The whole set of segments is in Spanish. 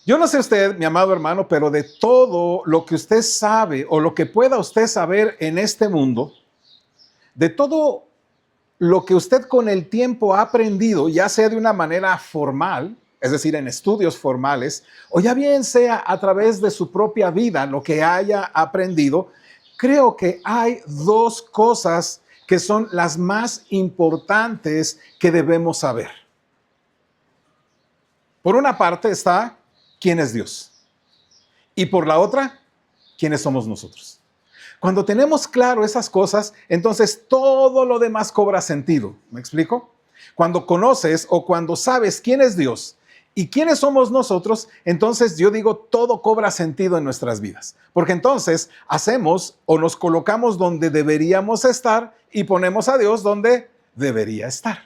Yo no sé usted, mi amado hermano, pero de todo lo que usted sabe o lo que pueda usted saber en este mundo, de todo lo que usted con el tiempo ha aprendido, ya sea de una manera formal, es decir, en estudios formales, o ya bien sea a través de su propia vida, lo que haya aprendido, creo que hay dos cosas que son las más importantes que debemos saber. Por una parte está quién es Dios y por la otra, quiénes somos nosotros. Cuando tenemos claro esas cosas, entonces todo lo demás cobra sentido. ¿Me explico? Cuando conoces o cuando sabes quién es Dios y quiénes somos nosotros, entonces yo digo todo cobra sentido en nuestras vidas. Porque entonces hacemos o nos colocamos donde deberíamos estar y ponemos a Dios donde debería estar.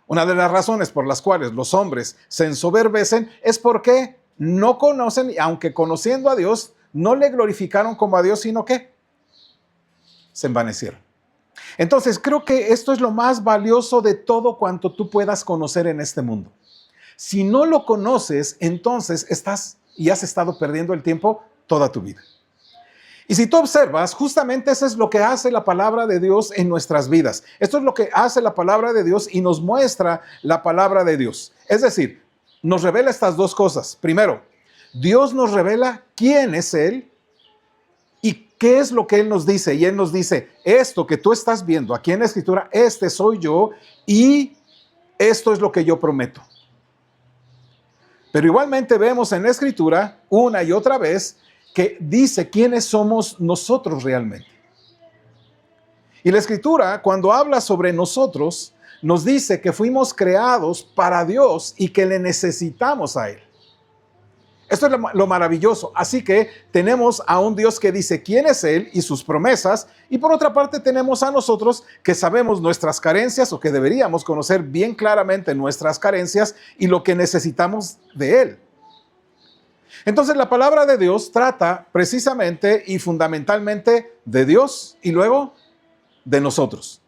Una de las razones por las cuales los hombres se ensoberbecen es porque no conocen, y aunque conociendo a Dios, no le glorificaron como a Dios, sino que se envanecieron. Entonces, creo que esto es lo más valioso de todo cuanto tú puedas conocer en este mundo. Si no lo conoces, entonces estás y has estado perdiendo el tiempo toda tu vida. Y si tú observas, justamente eso es lo que hace la palabra de Dios en nuestras vidas. Esto es lo que hace la palabra de Dios y nos muestra la palabra de Dios. Es decir, nos revela estas dos cosas. Primero, Dios nos revela quién es Él y qué es lo que Él nos dice. Y Él nos dice, esto que tú estás viendo aquí en la Escritura, este soy yo y esto es lo que yo prometo. Pero igualmente vemos en la Escritura una y otra vez que dice quiénes somos nosotros realmente. Y la Escritura, cuando habla sobre nosotros, nos dice que fuimos creados para Dios y que le necesitamos a Él. Esto es lo maravilloso. Así que tenemos a un Dios que dice quién es Él y sus promesas, y por otra parte tenemos a nosotros que sabemos nuestras carencias o que deberíamos conocer bien claramente nuestras carencias y lo que necesitamos de Él. Entonces la palabra de Dios trata precisamente y fundamentalmente de Dios y luego de nosotros.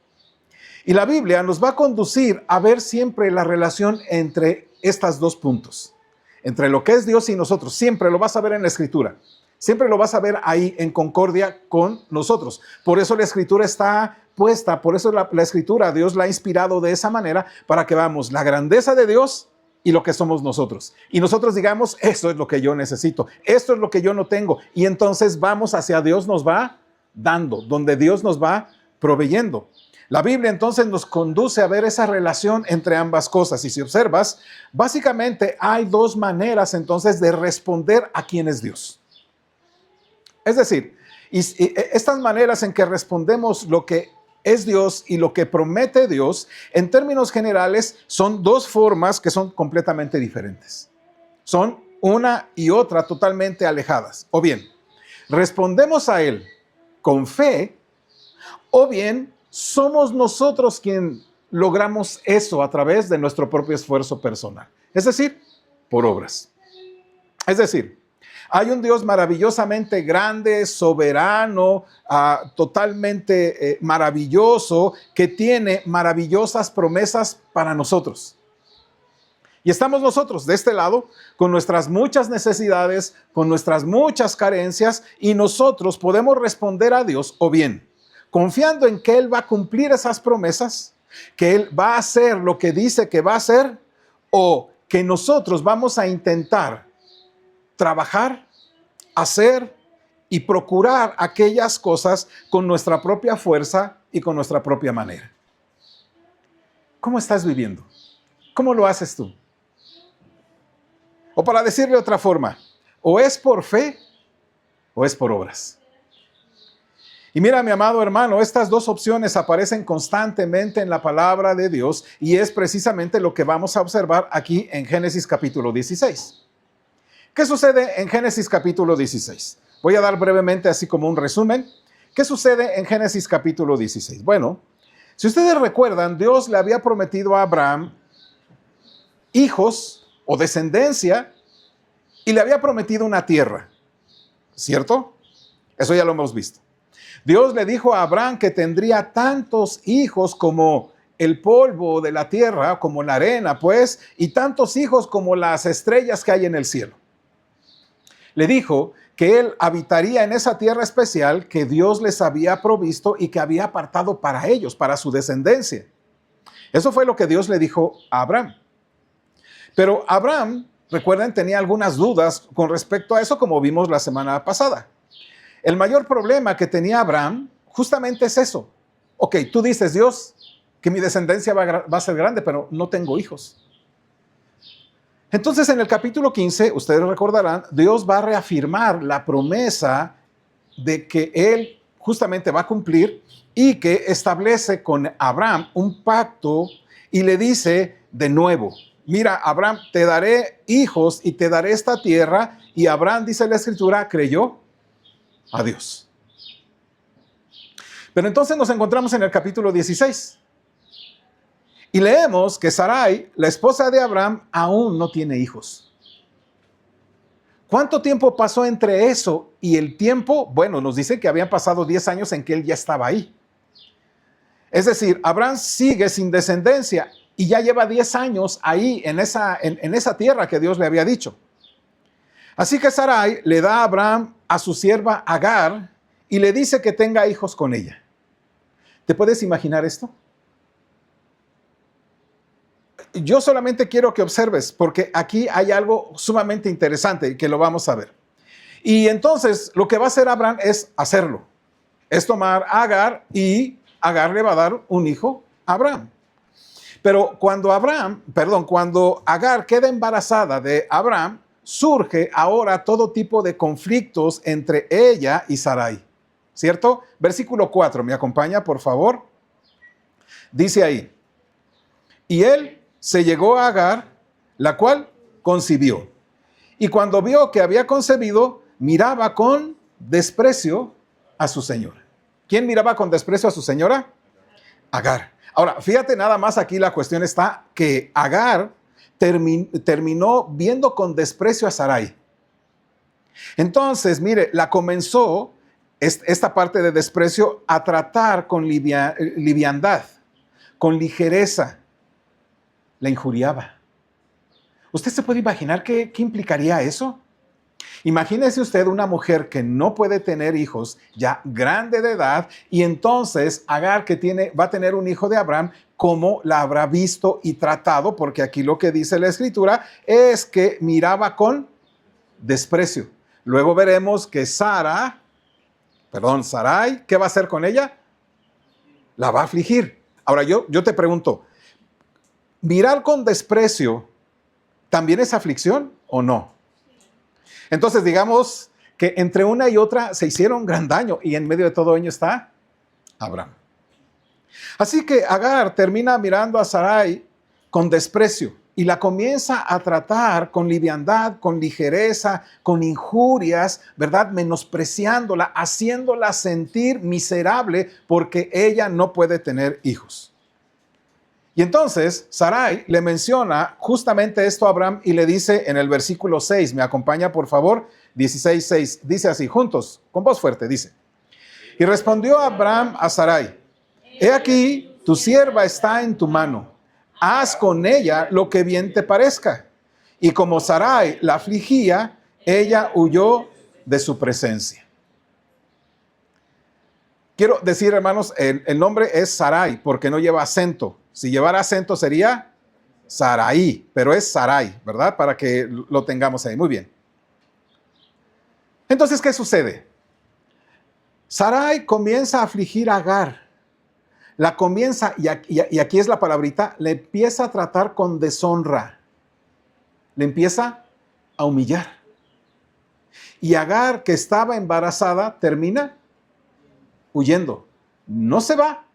Y la Biblia nos va a conducir a ver siempre la relación entre estos dos puntos, entre lo que es Dios y nosotros. Siempre lo vas a ver en la Escritura. Siempre lo vas a ver ahí en concordia con nosotros. Por eso la Escritura está puesta, por eso la Escritura Dios la ha inspirado de esa manera para que veamos la grandeza de Dios y lo que somos nosotros. Y nosotros digamos, esto es lo que yo necesito, esto es lo que yo no tengo. Y entonces vamos hacia Dios nos va dando, donde Dios nos va proveyendo. La Biblia entonces nos conduce a ver esa relación entre ambas cosas. Y si observas, básicamente hay dos maneras entonces de responder a quién es Dios. Es decir, y estas maneras en que respondemos lo que es Dios y lo que promete Dios, en términos generales, son dos formas que son completamente diferentes. Son una y otra totalmente alejadas. O bien, respondemos a Él con fe, o bien somos nosotros quien logramos eso a través de nuestro propio esfuerzo personal. Es decir, por obras. Es decir, hay un Dios maravillosamente grande, soberano, totalmente maravilloso, que tiene maravillosas promesas para nosotros. Y estamos nosotros de este lado con nuestras muchas necesidades, con nuestras muchas carencias, y nosotros podemos responder a Dios o bien confiando en que Él va a cumplir esas promesas, que Él va a hacer lo que dice que va a hacer, o que nosotros vamos a intentar trabajar, hacer y procurar aquellas cosas con nuestra propia fuerza y con nuestra propia manera. ¿Cómo estás viviendo? ¿Cómo lo haces tú? O para decirle de otra forma, o es por fe o es por obras. Y mira, mi amado hermano, estas dos opciones aparecen constantemente en la palabra de Dios y es precisamente lo que vamos a observar aquí en Génesis capítulo 16. ¿Qué sucede en Génesis capítulo 16? Voy a dar brevemente así como un resumen. ¿Qué sucede en Génesis capítulo 16? Bueno, si ustedes recuerdan, Dios le había prometido a Abraham hijos o descendencia y le había prometido una tierra, ¿cierto? Eso ya lo hemos visto. Dios le dijo a Abraham que tendría tantos hijos como el polvo de la tierra, como la arena, pues, y tantos hijos como las estrellas que hay en el cielo. Le dijo que él habitaría en esa tierra especial que Dios les había provisto y que había apartado para ellos, para su descendencia. Eso fue lo que Dios le dijo a Abraham. Pero Abraham, recuerden, tenía algunas dudas con respecto a eso, como vimos la semana pasada. El mayor problema que tenía Abraham justamente es eso. Ok, tú dices, Dios, que mi descendencia va a ser grande, pero no tengo hijos. Entonces, en el capítulo 15, ustedes recordarán, Dios va a reafirmar la promesa de que Él justamente va a cumplir y que establece con Abraham un pacto y le dice de nuevo, mira, Abraham, te daré hijos y te daré esta tierra. Y Abraham, dice la Escritura, creyó a Dios. Pero entonces nos encontramos en el capítulo 16 y leemos que Sarai, la esposa de Abraham, aún no tiene hijos. ¿Cuánto tiempo pasó entre eso y el tiempo? Bueno, nos dice que habían pasado 10 años en que él ya estaba ahí. Es decir, Abraham sigue sin descendencia y ya lleva 10 años ahí en esa tierra que Dios le había dicho. Así que Sarai le da a Abraham a su sierva Agar y le dice que tenga hijos con ella. ¿Te puedes imaginar esto? Yo solamente quiero que observes, porque aquí hay algo sumamente interesante que lo vamos a ver. Y entonces lo que va a hacer Abraham es hacerlo. Es tomar a Agar y Agar le va a dar un hijo a Abraham. Pero cuando Agar queda embarazada de Abraham, surge ahora todo tipo de conflictos entre ella y Sarai. ¿Cierto? Versículo 4, ¿me acompaña, por favor? Dice ahí, y él se llegó a Agar, la cual concibió. Y cuando vio que había concebido, miraba con desprecio a su señora. ¿Quién miraba con desprecio a su señora? Agar. Ahora, fíjate nada más aquí la cuestión está que Agar terminó viendo con desprecio a Sarai. Entonces, mire, la comenzó esta parte de desprecio a tratar con liviandad, con ligereza. La injuriaba. ¿Usted se puede imaginar qué implicaría eso? Imagínese usted una mujer que no puede tener hijos, ya grande de edad, y entonces Agar que va a tener un hijo de Abraham, ¿cómo la habrá visto y tratado? Porque aquí lo que dice la Escritura es que miraba con desprecio. Luego veremos que Sarai, ¿qué va a hacer con ella? La va a afligir. Ahora yo te pregunto, ¿mirar con desprecio también es aflicción o no? Entonces digamos que entre una y otra se hicieron gran daño y en medio de todo ello está Abraham. Así que Agar termina mirando a Sarai con desprecio y la comienza a tratar con liviandad, con ligereza, con injurias, ¿verdad? Menospreciándola, haciéndola sentir miserable porque ella no puede tener hijos. Y entonces Sarai le menciona justamente esto a Abraham y le dice en el versículo 6, ¿me acompaña por favor? 16:6, dice así, juntos, con voz fuerte, dice. Y respondió Abraham a Sarai, he aquí, tu sierva está en tu mano, haz con ella lo que bien te parezca. Y como Sarai la afligía, ella huyó de su presencia. Quiero decir, hermanos, el nombre es Sarai porque no lleva acento. Si llevara acento sería Sarai, pero es Sarai, ¿verdad? Para que lo tengamos ahí. Muy bien. Entonces, ¿qué sucede? Sarai comienza a afligir a Agar. La comienza, y aquí es la palabrita, le empieza a tratar con deshonra. Le empieza a humillar. Y Agar, que estaba embarazada, termina huyendo. No se va,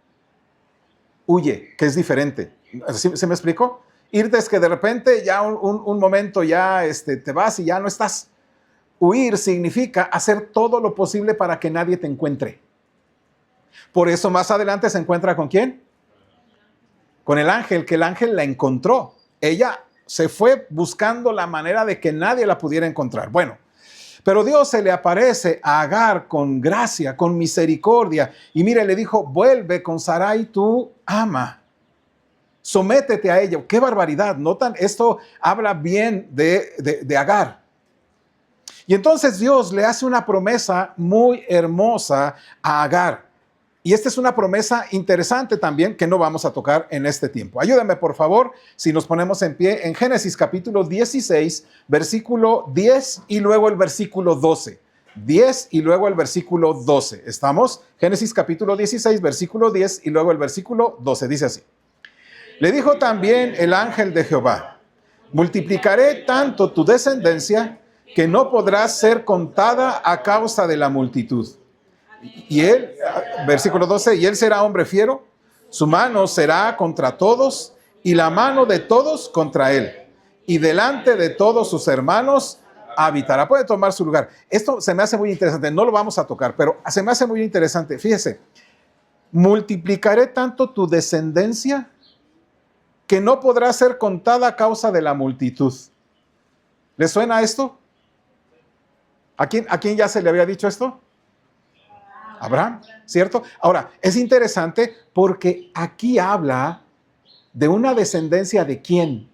huye, que es diferente. ¿Se me explicó? Irte es que de repente ya un momento ya te vas y ya no estás. Huir significa hacer todo lo posible para que nadie te encuentre. Por eso más adelante se encuentra ¿con quién? Con el ángel, que el ángel la encontró. Ella se fue buscando la manera de que nadie la pudiera encontrar. Bueno, pero Dios se le aparece a Agar con gracia, con misericordia. Y mire, le dijo, vuelve con Sarai tu ama. Sométete a ella. ¡Qué barbaridad! ¿Notan? Esto habla bien de Agar. Y entonces Dios le hace una promesa muy hermosa a Agar. Y esta es una promesa interesante también que no vamos a tocar en este tiempo. Ayúdame, por favor, si nos ponemos en pie en Génesis capítulo 16, versículo 10 y luego el versículo 12. 10 y luego el versículo 12. ¿Estamos? Génesis capítulo 16, versículo 10 y luego el versículo 12. Dice así. Le dijo también el ángel de Jehová, multiplicaré tanto tu descendencia que no podrás ser contada a causa de la multitud. Y él, versículo 12, y él será hombre fiero, su mano será contra todos y la mano de todos contra él. Y delante de todos sus hermanos habitará. Puede tomar su lugar. Esto se me hace muy interesante, no lo vamos a tocar, pero se me hace muy interesante. Fíjese, multiplicaré tanto tu descendencia que no podrá ser contada a causa de la multitud. ¿Le suena esto? ¿A quién ya se le había dicho esto? Abraham, ¿cierto? Ahora, es interesante porque aquí habla de una descendencia ¿de quién?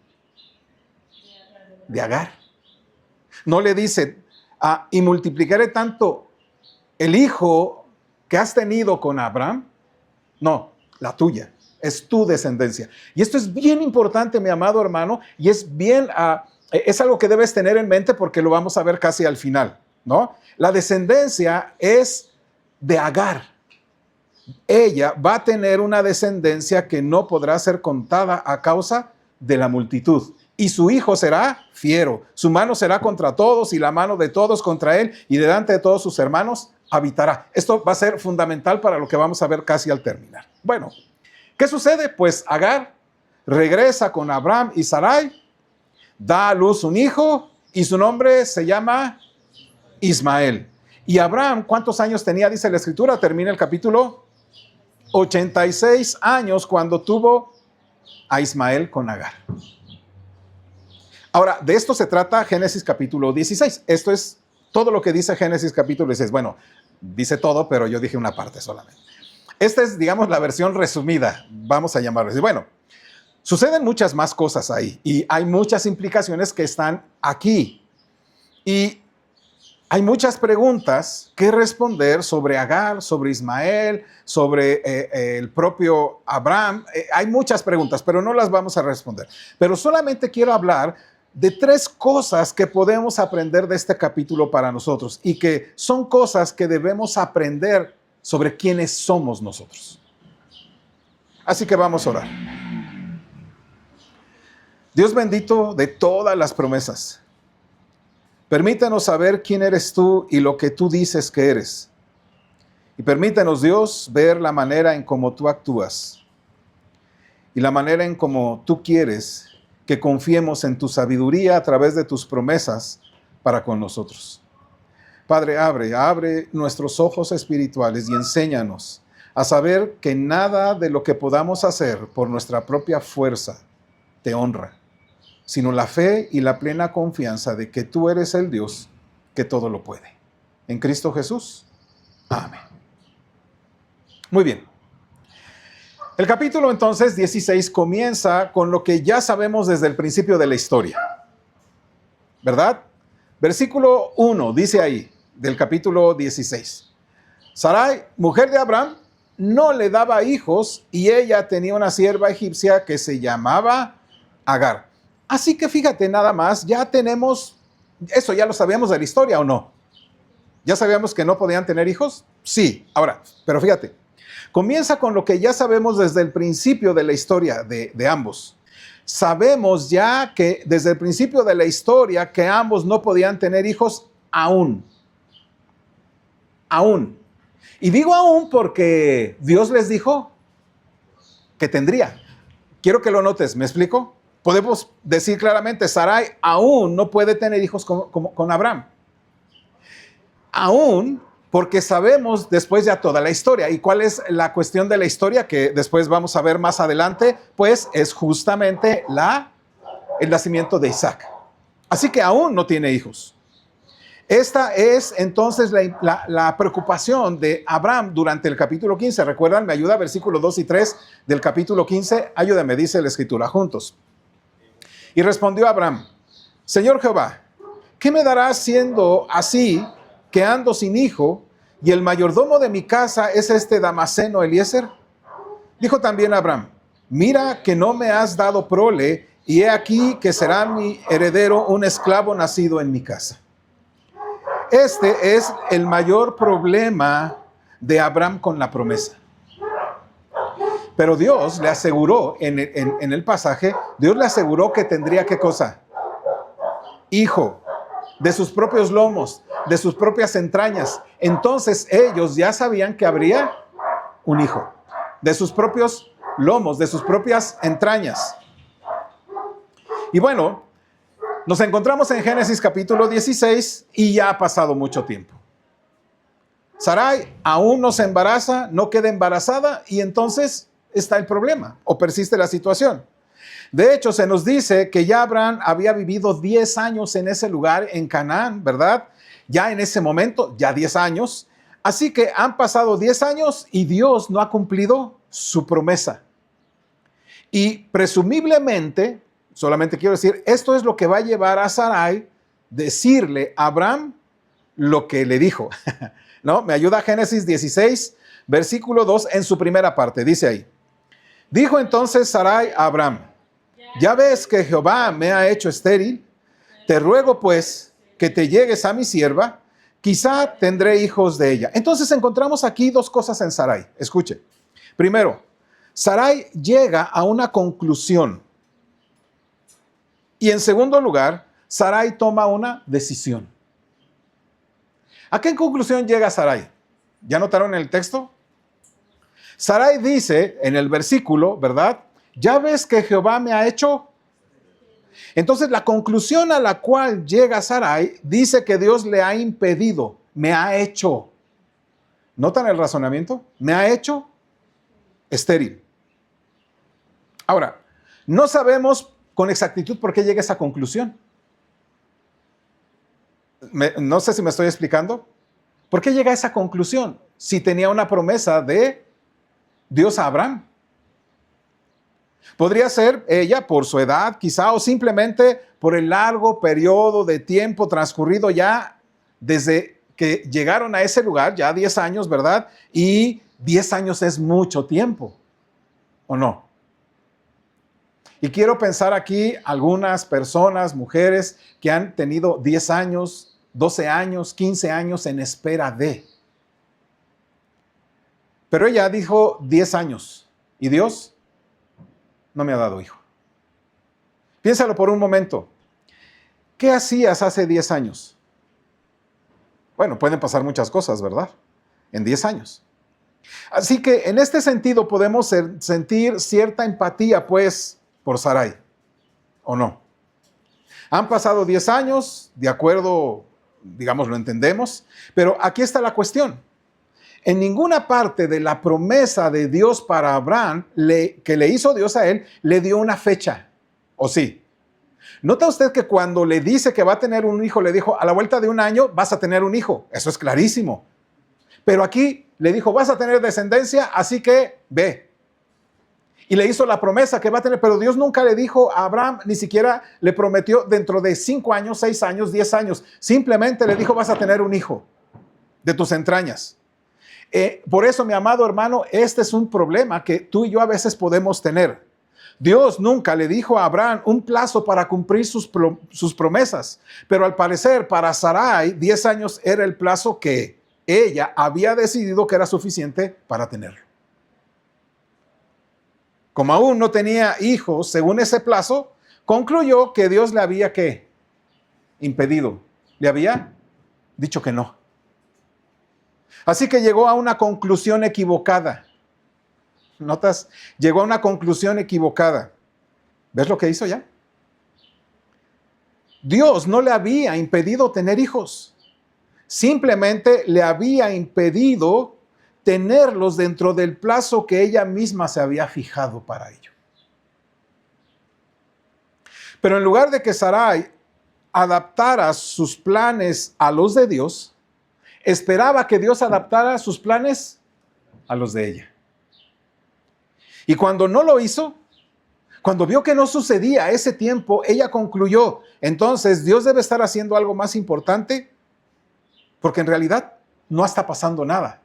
De Agar. No le dice, y multiplicaré tanto el hijo que has tenido con Abraham. No, la tuya, es tu descendencia. Y esto es bien importante, mi amado hermano, y es algo que debes tener en mente porque lo vamos a ver casi al final, ¿no? La descendencia es de Agar. Ella va a tener una descendencia que no podrá ser contada a causa de la multitud. Y su hijo será fiero. Su mano será contra todos y la mano de todos contra él. Y delante de todos sus hermanos habitará. Esto va a ser fundamental para lo que vamos a ver casi al terminar. Bueno, ¿qué sucede? Pues Agar regresa con Abraham y Sarai, da a luz un hijo y su nombre se llama Ismael. Y Abraham, ¿cuántos años tenía? Dice la Escritura, termina el capítulo, 86 años cuando tuvo a Ismael con Agar. Ahora, de esto se trata Génesis capítulo 16. Esto es todo lo que dice Génesis capítulo 16. Bueno, dice todo, pero yo dije una parte solamente. Esta es, digamos, la versión resumida, vamos a llamarlo así. Bueno, suceden muchas más cosas ahí y hay muchas implicaciones que están aquí. Y hay muchas preguntas que responder sobre Agar, sobre Ismael, sobre el propio Abraham. Hay muchas preguntas, pero no las vamos a responder. Pero solamente quiero hablar de 3 cosas que podemos aprender de este capítulo para nosotros y que son cosas que debemos aprender sobre quiénes somos nosotros. Así que vamos a orar. Dios bendito de todas las promesas, permítanos saber quién eres tú y lo que tú dices que eres. Y permítanos, Dios, ver la manera en cómo tú actúas y la manera en cómo tú quieres que confiemos en tu sabiduría a través de tus promesas para con nosotros. Padre, abre nuestros ojos espirituales y enséñanos a saber que nada de lo que podamos hacer por nuestra propia fuerza te honra, sino la fe y la plena confianza de que tú eres el Dios que todo lo puede. En Cristo Jesús. Amén. Muy bien. El capítulo entonces 16 comienza con lo que ya sabemos desde el principio de la historia. ¿Verdad? Versículo 1 dice ahí, del capítulo 16. Sarai, mujer de Abraham, no le daba hijos y ella tenía una sierva egipcia que se llamaba Agar. Así que fíjate nada más, ya tenemos, eso ya lo sabíamos de la historia, ¿o no? ¿Ya sabíamos que no podían tener hijos? Sí. Ahora, pero fíjate, comienza con lo que ya sabemos desde el principio de la historia de ambos. Sabemos ya que desde el principio de la historia que ambos no podían tener hijos aún. Aún. Y digo aún porque Dios les dijo que tendría. Quiero que lo notes, ¿me explico? Podemos decir claramente, Sarai aún no puede tener hijos con Abraham. Aún porque sabemos después ya toda la historia. ¿Y cuál es la cuestión de la historia que después vamos a ver más adelante? Pues es justamente el nacimiento de Isaac. Así que aún no tiene hijos. Esta es entonces la preocupación de Abraham durante el capítulo 15. ¿Recuerdan? Me ayuda versículos 2 y 3 del capítulo 15. Ayúdame, dice la escritura juntos. Y respondió Abraham, Señor Jehová, ¿qué me darás siendo así que ando sin hijo y el mayordomo de mi casa es este Damaseno Eliezer? Dijo también Abraham, mira que no me has dado prole, y he aquí que será mi heredero un esclavo nacido en mi casa. Este es el mayor problema de Abraham con la promesa. Pero Dios le aseguró, en el pasaje, Dios le aseguró que tendría, ¿qué cosa? Hijo, de sus propios lomos, de sus propias entrañas. Entonces ellos ya sabían que habría un hijo, de sus propios lomos, de sus propias entrañas. Y bueno, nos encontramos en Génesis capítulo 16 y ya ha pasado mucho tiempo. Sarai aún no se embaraza, no queda embarazada, y entonces está el problema o persiste la situación. De hecho, se nos dice que ya Abraham había vivido 10 años en ese lugar, en Canaán, ¿verdad? Ya en ese momento, ya 10 años. Así que han pasado 10 años y Dios no ha cumplido su promesa. Y presumiblemente, solamente quiero decir, esto es lo que va a llevar a Sarai decirle a Abraham lo que le dijo. ¿No? Me ayuda Génesis 16, versículo 2 en su primera parte. Dice ahí, dijo entonces Sarai a Abraham, ya ves que Jehová me ha hecho estéril, te ruego pues que te llegues a mi sierva, quizá tendré hijos de ella. Entonces encontramos aquí dos cosas en Sarai. Escuche. Primero, Sarai llega a una conclusión. Y en segundo lugar, Sarai toma una decisión. ¿A qué conclusión llega Sarai? ¿Ya notaron en el texto? Sarai dice en el versículo, ¿verdad? Ya ves que Jehová me ha hecho. Entonces la conclusión a la cual llega Sarai dice que Dios le ha impedido, me ha hecho. ¿Notan el razonamiento? Me ha hecho estéril. Ahora, no sabemos con exactitud por qué llega a esa conclusión. No sé si me estoy explicando. ¿Por qué llega a esa conclusión? Si tenía una promesa de Dios a Abraham. Podría ser ella por su edad, quizá, o simplemente por el largo periodo de tiempo transcurrido ya desde que llegaron a ese lugar, ya 10 años, ¿verdad? Y 10 años es mucho tiempo, ¿o no? Y quiero pensar aquí algunas personas, mujeres, que han tenido 10 años, 12 años, 15 años en espera de. Pero ella dijo 10 años y Dios no me ha dado hijo. Piénsalo por un momento. ¿Qué hacías hace 10 años? Bueno, pueden pasar muchas cosas, ¿verdad? En 10 años. Así que en este sentido podemos sentir cierta empatía, pues, por Sarai, ¿o no? Han pasado 10 años, de acuerdo, digamos, lo entendemos, pero aquí está la cuestión. En ninguna parte de la promesa de Dios para Abraham, que le hizo Dios a él, le dio una fecha, ¿o sí? ¿Nota usted que cuando le dice que va a tener un hijo, le dijo, a la vuelta de un año vas a tener un hijo? Eso es clarísimo. Pero aquí le dijo, vas a tener descendencia, así que ve. Y le hizo la promesa que va a tener, pero Dios nunca le dijo a Abraham, ni siquiera le prometió dentro de 5 años, 6 años, 10 años. Simplemente le dijo, vas a tener un hijo de tus entrañas. Por eso, mi amado hermano, este es un problema que tú y yo a veces podemos tener. Dios nunca le dijo a Abraham un plazo para cumplir sus promesas, pero al parecer para Sarai 10 años era el plazo que ella había decidido que era suficiente para tenerlo. Como aún no tenía hijos según ese plazo, concluyó que Dios le había ¿qué? Impedido, le había dicho que no. Así que llegó a una conclusión equivocada. ¿Notas? Llegó a una conclusión equivocada. ¿Ves lo que hizo ya? Dios no le había impedido tener hijos. Simplemente le había impedido tenerlos dentro del plazo que ella misma se había fijado para ello. Pero en lugar de que Sarai adaptara sus planes a los de Dios, esperaba que Dios adaptara sus planes a los de ella. Y cuando no lo hizo, Cuando vio que no sucedía ese tiempo, ella concluyó, entonces Dios debe estar haciendo algo más importante, porque en realidad no está pasando nada.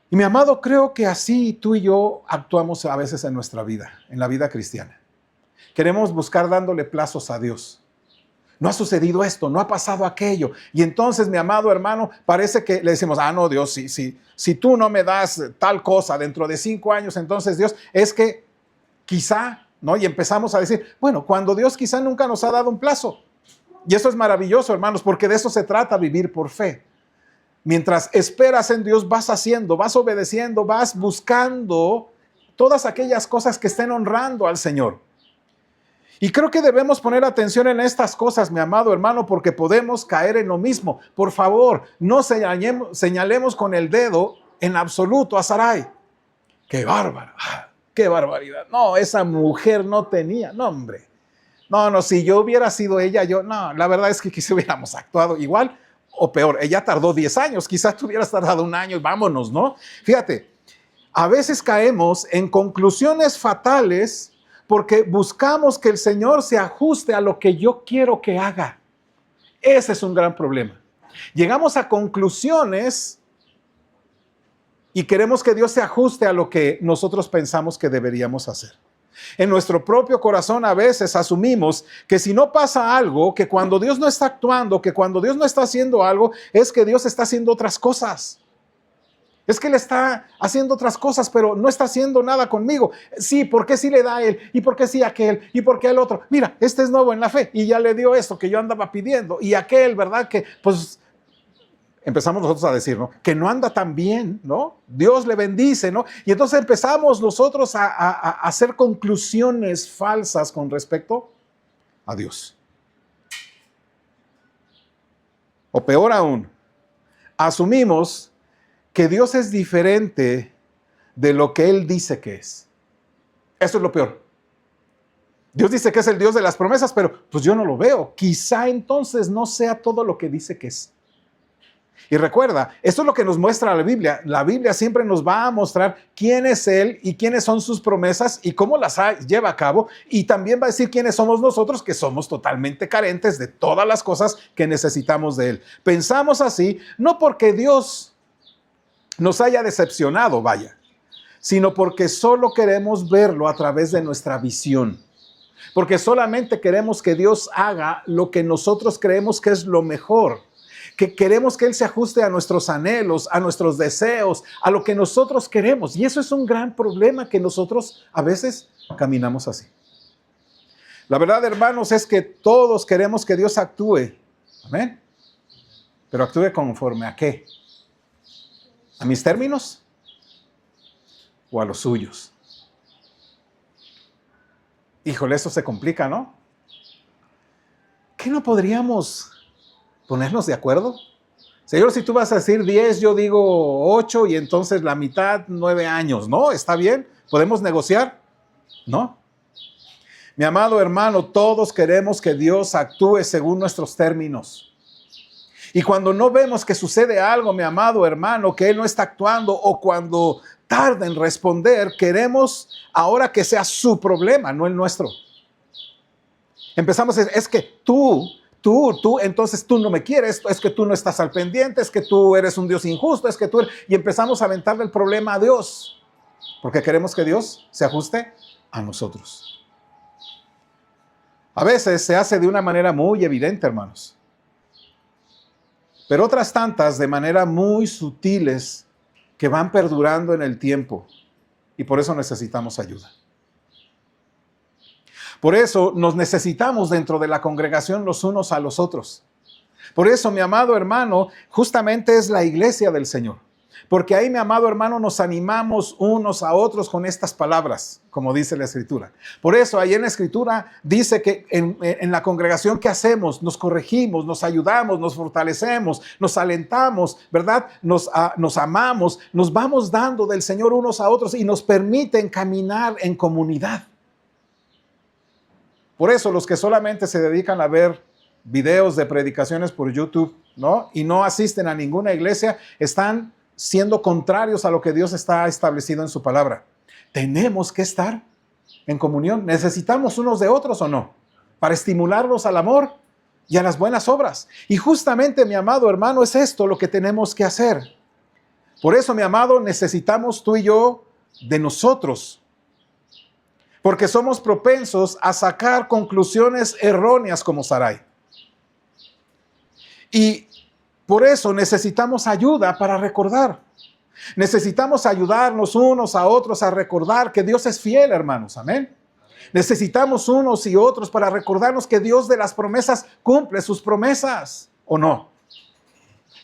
Y mi amado, creo que así tú y yo actuamos a veces en nuestra vida, en la vida cristiana. Queremos buscar dándole plazos a Dios. No ha sucedido esto, no ha pasado aquello. Y entonces, mi amado hermano, parece que le decimos, no, Dios, si tú no me das tal cosa dentro de 5 años, entonces Dios, es que quizá, ¿no? Y empezamos a decir, bueno, cuando Dios quizá nunca nos ha dado un plazo. Y eso es maravilloso, hermanos, porque de eso se trata vivir por fe. Mientras esperas en Dios, vas haciendo, vas obedeciendo, vas buscando todas aquellas cosas que estén honrando al Señor. Y creo que debemos poner atención en estas cosas, mi amado hermano, porque podemos caer en lo mismo. Por favor, no señalemos con el dedo en absoluto a Sarai. ¡Qué bárbara! ¡Qué barbaridad! No, esa mujer no tenía, no, hombre. No, si yo hubiera sido ella, la verdad es que quizá hubiéramos actuado igual o peor. Ella tardó 10 años, quizás tú hubieras tardado 1 año y vámonos, ¿no? Fíjate, a veces caemos en conclusiones fatales porque buscamos que el Señor se ajuste a lo que yo quiero que haga. Ese es un gran problema. Llegamos a conclusiones y queremos que Dios se ajuste a lo que nosotros pensamos que deberíamos hacer. En nuestro propio corazón a veces asumimos que si no pasa algo, que cuando Dios no está actuando, que cuando Dios no está haciendo algo, es que Dios está haciendo otras cosas. Es que Él está haciendo otras cosas, pero no está haciendo nada conmigo. Sí, ¿por qué sí le da a él? ¿Y por qué sí a aquel? ¿Y por qué el otro? Mira, este es nuevo en la fe y ya le dio esto que yo andaba pidiendo. Y aquel, ¿verdad? Que pues empezamos nosotros a decir, ¿no? Que no anda tan bien, ¿no? Dios le bendice, ¿no? Y entonces empezamos nosotros a hacer conclusiones falsas con respecto a Dios. O peor aún, asumimos que Dios es diferente de lo que Él dice que es. Eso es lo peor. Dios dice que es el Dios de las promesas, pero pues yo no lo veo. Quizá entonces no sea todo lo que dice que es. Y recuerda, esto es lo que nos muestra la Biblia. La Biblia siempre nos va a mostrar quién es Él y quiénes son sus promesas y cómo las lleva a cabo. Y también va a decir quiénes somos nosotros, que somos totalmente carentes de todas las cosas que necesitamos de Él. Pensamos así, no porque Dios nos haya decepcionado, vaya, sino porque solo queremos verlo a través de nuestra visión. Porque solamente queremos que Dios haga lo que nosotros creemos que es lo mejor. Que queremos que Él se ajuste a nuestros anhelos, a nuestros deseos, a lo que nosotros queremos. Y eso es un gran problema que nosotros a veces caminamos así. La verdad, hermanos, es que todos queremos que Dios actúe. Amén. Pero actúe conforme ¿a qué? ¿A mis términos? ¿O a los suyos? Híjole, eso se complica, ¿no? ¿Qué no podríamos ponernos de acuerdo? Señor, si tú vas a decir 10, yo digo 8 y entonces la mitad 9 años, ¿no? ¿Está bien? ¿Podemos negociar? ¿No? Mi amado hermano, todos queremos que Dios actúe según nuestros términos. Y cuando no vemos que sucede algo, mi amado hermano, que Él no está actuando o cuando tarda en responder, queremos ahora que sea su problema, no el nuestro. Empezamos a decir, es que tú, entonces tú no me quieres, es que tú no estás al pendiente, es que tú eres un Dios injusto, es que tú eres... Y empezamos a aventarle el problema a Dios, porque queremos que Dios se ajuste a nosotros. A veces se hace de una manera muy evidente, hermanos. Pero otras tantas de manera muy sutiles que van perdurando en el tiempo. Y por eso necesitamos ayuda. Por eso nos necesitamos dentro de la congregación los unos a los otros. Por eso, mi amado hermano, justamente es la iglesia del Señor. Porque ahí, mi amado hermano, nos animamos unos a otros con estas palabras, como dice la Escritura. Por eso, ahí en la Escritura dice que en la congregación, ¿qué hacemos? Nos corregimos, nos ayudamos, nos fortalecemos, nos alentamos, ¿verdad? Nos amamos, nos vamos dando del Señor unos a otros y nos permiten caminar en comunidad. Por eso, los que solamente se dedican a ver videos de predicaciones por YouTube, ¿no? Y no asisten a ninguna iglesia, están siendo contrarios a lo que Dios está establecido en su palabra. Tenemos que estar en comunión. ¿Necesitamos unos de otros o no? Para estimularnos al amor y a las buenas obras. Y justamente, mi amado hermano, es esto lo que tenemos que hacer. Por eso, mi amado, necesitamos tú y yo de nosotros. Porque somos propensos a sacar conclusiones erróneas como Sarai. Y por eso necesitamos ayuda para recordar. Necesitamos ayudarnos unos a otros a recordar que Dios es fiel, hermanos. Amén. Necesitamos unos y otros para recordarnos que Dios de las promesas cumple sus promesas, ¿o no?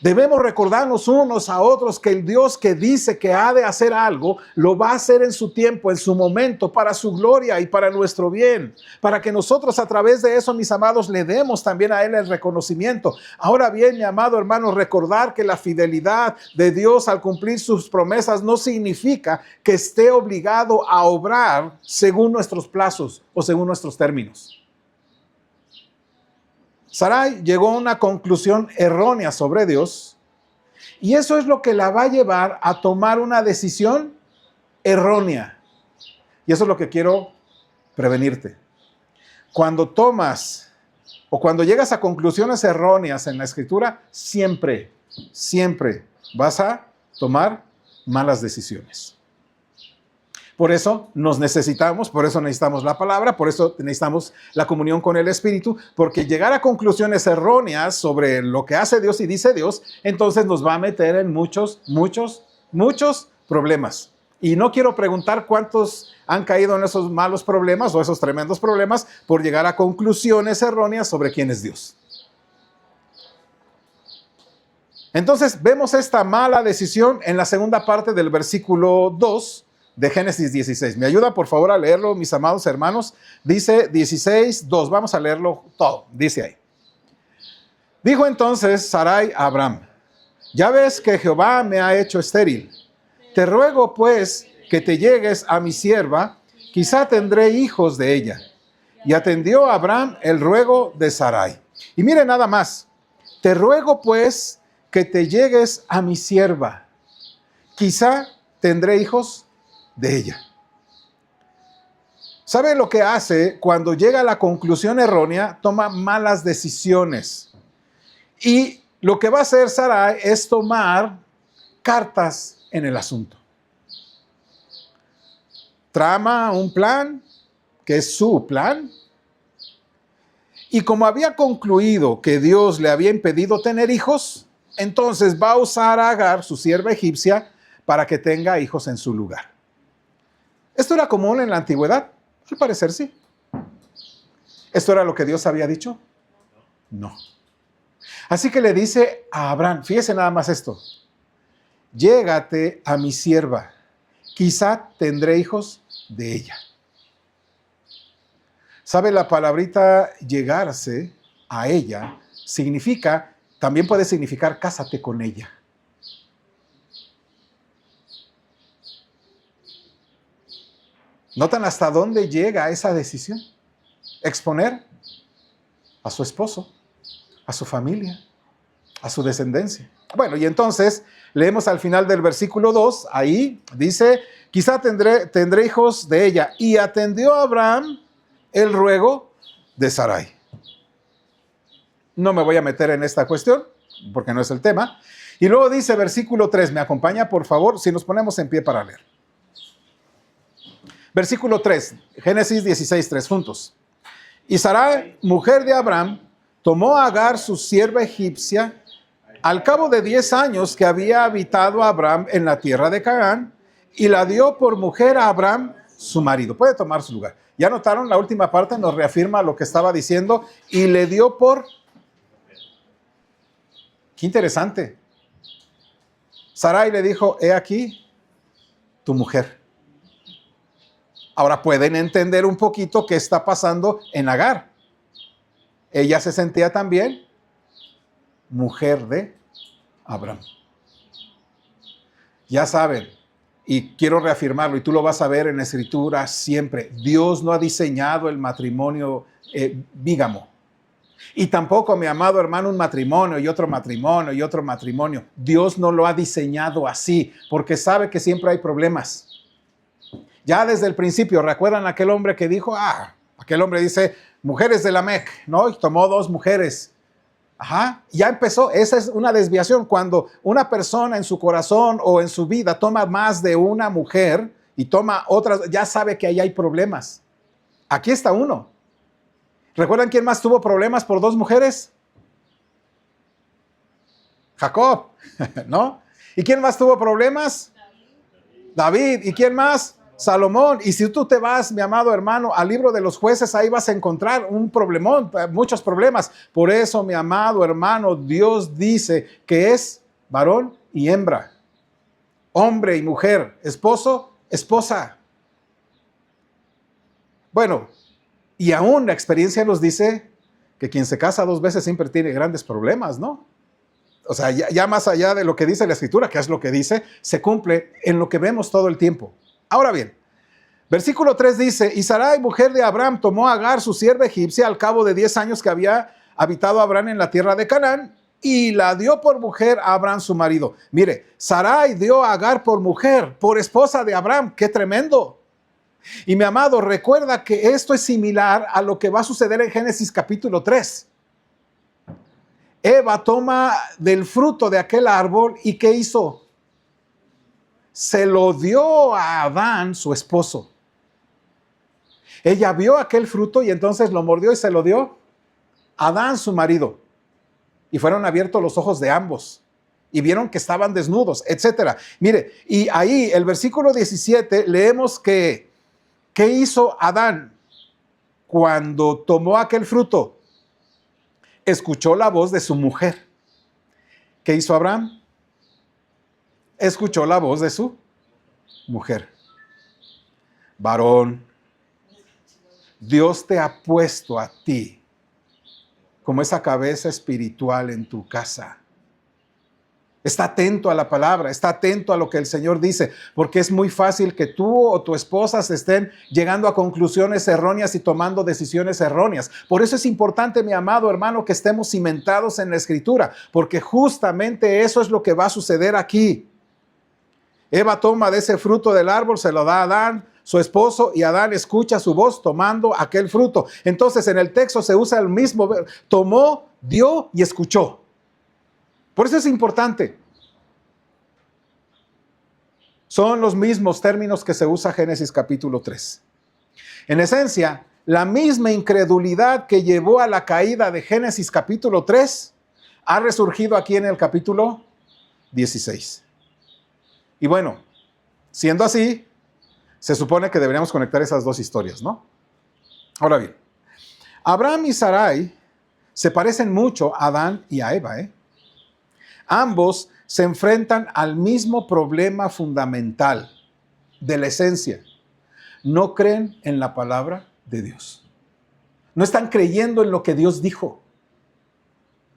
Debemos recordarnos unos a otros que el Dios que dice que ha de hacer algo, lo va a hacer en su tiempo, en su momento, para su gloria y para nuestro bien. Para que nosotros a través de eso, mis amados, le demos también a Él el reconocimiento. Ahora bien, mi amado hermano, recordar que la fidelidad de Dios al cumplir sus promesas no significa que esté obligado a obrar según nuestros plazos o según nuestros términos. Sarai llegó a una conclusión errónea sobre Dios y eso es lo que la va a llevar a tomar una decisión errónea. Y eso es lo que quiero prevenirte. Cuando tomas o cuando llegas a conclusiones erróneas en la Escritura, siempre vas a tomar malas decisiones. Por eso por eso necesitamos la palabra, por eso necesitamos la comunión con el Espíritu, porque llegar a conclusiones erróneas sobre lo que hace Dios y dice Dios, entonces nos va a meter en muchos problemas. Y no quiero preguntar cuántos han caído en esos malos problemas o esos tremendos problemas por llegar a conclusiones erróneas sobre quién es Dios. Entonces vemos esta mala decisión en la segunda parte del versículo 2, de Génesis 16. ¿Me ayuda por favor a leerlo, mis amados hermanos? Dice 16:2. Vamos a leerlo todo. Dice ahí. Dijo entonces Sarai a Abraham: ya ves que Jehová me ha hecho estéril. Te ruego pues que te llegues a mi sierva, quizá tendré hijos de ella. Y atendió a Abraham el ruego de Sarai. Y mire nada más. Te ruego pues que te llegues a mi sierva, quizá tendré hijos de ella. ¿Sabe lo que hace cuando llega a la conclusión errónea? Toma malas decisiones. Y lo que va a hacer Sarai es tomar cartas en el asunto. Trama un plan, que es su plan. Y como había concluido que Dios le había impedido tener hijos, entonces va a usar a Agar, su sierva egipcia, para que tenga hijos en su lugar. ¿Esto era común en la antigüedad? Al parecer sí. ¿Esto era lo que Dios había dicho? No. Así que le dice a Abraham, fíjese nada más esto: llégate a mi sierva, quizá tendré hijos de ella. ¿Sabe? La palabrita llegarse a ella también puede significar cásate con ella. ¿Notan hasta dónde llega esa decisión? Exponer a su esposo, a su familia, a su descendencia. Bueno, y entonces leemos al final del versículo 2, ahí dice, quizá tendré hijos de ella. Y atendió a Abraham el ruego de Sarai. No me voy a meter en esta cuestión, porque no es el tema. Y luego dice versículo 3, ¿me acompaña por favor? Si nos ponemos en pie para leer. Versículo 3, Génesis 16:3, juntos. Y Sarai, mujer de Abraham, tomó a Agar, su sierva egipcia, al cabo de 10 años que había habitado Abraham en la tierra de Canaán, y la dio por mujer a Abraham, su marido. Puede tomar su lugar. ¿Ya notaron? La última parte nos reafirma lo que estaba diciendo, y le dio por... Qué interesante. Sarai le dijo, he aquí tu mujer. Ahora pueden entender un poquito qué está pasando en Agar. Ella se sentía también mujer de Abraham. Ya saben, y quiero reafirmarlo, y tú lo vas a ver en la Escritura siempre, Dios no ha diseñado el matrimonio bígamo. Y tampoco, mi amado hermano, un matrimonio y otro matrimonio y otro matrimonio. Dios no lo ha diseñado así, porque sabe que siempre hay problemas. Ya desde el principio, ¿recuerdan aquel hombre que dijo? Aquel hombre dice, mujeres de Lamec, ¿no? Y tomó 2 mujeres. Ya empezó. Esa es una desviación. Cuando una persona en su corazón o en su vida toma más de una mujer y toma otras, ya sabe que ahí hay problemas. Aquí está uno. ¿Recuerdan quién más tuvo problemas por 2 mujeres? Jacob, ¿no? ¿Y quién más tuvo problemas? David. ¿Y quién más? Salomón. Y si tú te vas, mi amado hermano, al libro de los jueces, ahí vas a encontrar un problemón, muchos problemas. Por eso, mi amado hermano, Dios dice que es varón y hembra, hombre y mujer, esposo, esposa. Bueno, y aún la experiencia nos dice que quien se casa 2 veces siempre tiene grandes problemas, ¿no? O sea, ya más allá de lo que dice la Escritura, que es lo que dice, se cumple en lo que vemos todo el tiempo. Ahora bien, versículo 3 dice, y Sarai, mujer de Abraham, tomó a Agar, su sierva egipcia, al cabo de 10 años que había habitado Abraham en la tierra de Canaán, y la dio por mujer a Abraham, su marido. Mire, Sarai dio a Agar por mujer, por esposa de Abraham. ¡Qué tremendo! Y mi amado, recuerda que esto es similar a lo que va a suceder en Génesis capítulo 3. Eva toma del fruto de aquel árbol y ¿qué hizo? Se lo dio a Adán, su esposo. Ella vio aquel fruto y entonces lo mordió y se lo dio a Adán, su marido. Y fueron abiertos los ojos de ambos y vieron que estaban desnudos, etc. Mire, y ahí el versículo 17 leemos que ¿qué hizo Adán cuando tomó aquel fruto? Escuchó la voz de su mujer. ¿Qué hizo Abraham? Escuchó la voz de su mujer. Varón, Dios te ha puesto a ti como esa cabeza espiritual en tu casa. Está atento a la palabra, está atento a lo que el Señor dice, porque es muy fácil que tú o tu esposa se estén llegando a conclusiones erróneas y tomando decisiones erróneas. Por eso es importante, mi amado hermano, que estemos cimentados en la Escritura, porque justamente eso es lo que va a suceder aquí. Eva toma de ese fruto del árbol, se lo da a Adán, su esposo, y Adán escucha su voz tomando aquel fruto. Entonces en el texto se usa el mismo verbo, tomó, dio y escuchó. Por eso es importante. Son los mismos términos que se usa Génesis capítulo 3. En esencia, la misma incredulidad que llevó a la caída de Génesis capítulo 3 ha resurgido aquí en el capítulo 16. Y bueno, siendo así, se supone que deberíamos conectar esas 2 historias, ¿no? Ahora bien, Abraham y Sarai se parecen mucho a Adán y a Eva, Ambos se enfrentan al mismo problema fundamental de la esencia. No creen en la palabra de Dios. No están creyendo en lo que Dios dijo.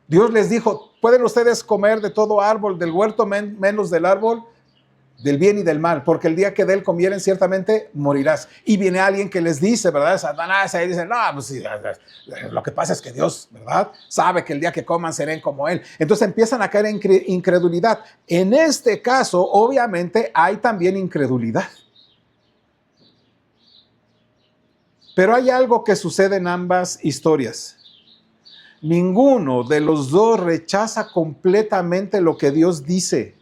Dios les dijo, pueden ustedes comer de todo árbol del huerto menos del árbol del bien y del mal, porque el día que de él comieren ciertamente morirás. Y viene alguien que les dice, ¿verdad? Satanás ahí dice, no, pues sí, lo que pasa es que Dios, ¿verdad? Sabe que el día que coman serán como él. Entonces empiezan a caer en incredulidad. En este caso, obviamente, hay también incredulidad. Pero hay algo que sucede en ambas historias. Ninguno de los 2 rechaza completamente lo que Dios dice.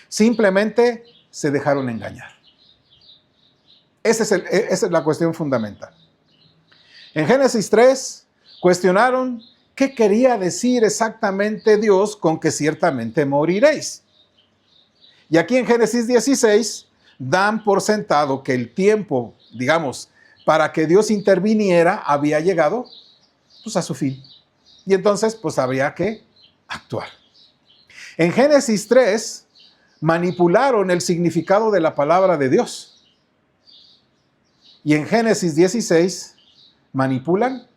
Simplemente se dejaron engañar. Esa es la cuestión fundamental. En Génesis 3 cuestionaron qué quería decir exactamente Dios con que ciertamente moriréis. Y aquí en Génesis 16 dan por sentado que el tiempo, digamos, para que Dios interviniera había llegado pues a su fin. Y entonces pues habría que actuar. En Génesis 3 manipularon el significado de la palabra de Dios. Y en Génesis 16 manipulan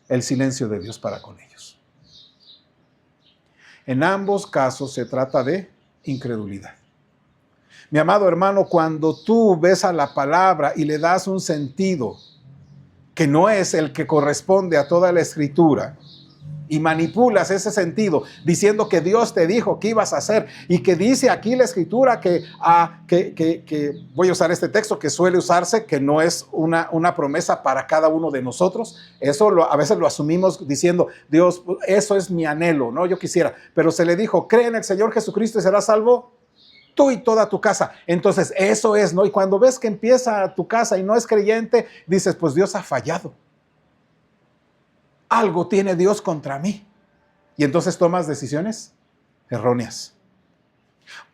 el silencio de Dios para con ellos. En ambos casos se trata de incredulidad. Mi amado hermano, cuando tú ves a la palabra y le das un sentido que no es el que corresponde a toda la Escritura, y manipulas ese sentido diciendo que Dios te dijo que ibas a hacer y que dice aquí la Escritura que voy a usar este texto que suele usarse, que no es una promesa para cada uno de nosotros. Eso a veces lo asumimos diciendo, Dios, eso es mi anhelo, ¿no? Yo quisiera, pero se le dijo, cree en el Señor Jesucristo y serás salvo tú y toda tu casa. Entonces eso es, ¿no? Y cuando ves que empieza tu casa y no es creyente, dices, pues Dios ha fallado. Algo tiene Dios contra mí. Y entonces tomas decisiones erróneas.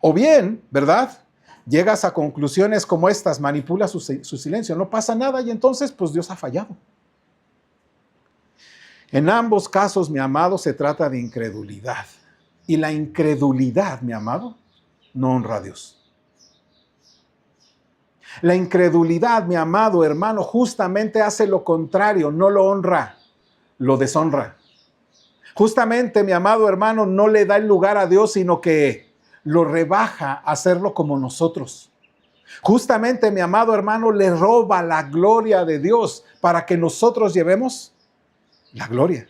O bien, ¿verdad? Llegas a conclusiones como estas, manipulas su silencio, no pasa nada y entonces pues Dios ha fallado. En ambos casos, mi amado, se trata de incredulidad. Y la incredulidad, mi amado, no honra a Dios. La incredulidad, mi amado hermano, justamente hace lo contrario, no lo honra, lo deshonra. Justamente, mi amado hermano, no le da el lugar a Dios, sino que lo rebaja a hacerlo como nosotros. Justamente, mi amado hermano, le roba la gloria de Dios para que nosotros llevemos la gloria.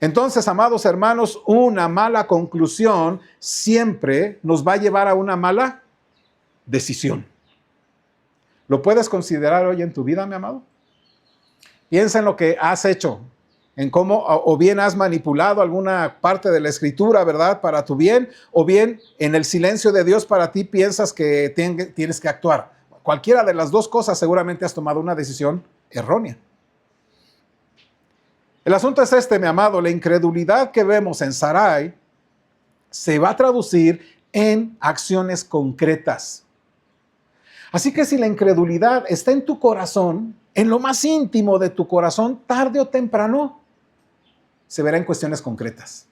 Entonces, amados hermanos, una mala conclusión siempre nos va a llevar a una mala decisión. ¿Lo puedes considerar hoy en tu vida, mi amado? Piensa en lo que has hecho, en cómo o bien has manipulado alguna parte de la Escritura, ¿verdad?, para tu bien, o bien en el silencio de Dios para ti piensas que tienes que actuar. Cualquiera de las dos cosas seguramente has tomado una decisión errónea. El asunto es este, mi amado, la incredulidad que vemos en Sarai se va a traducir en acciones concretas. Así que si la incredulidad está en tu corazón, en lo más íntimo de tu corazón, tarde o temprano, se verá en cuestiones concretas.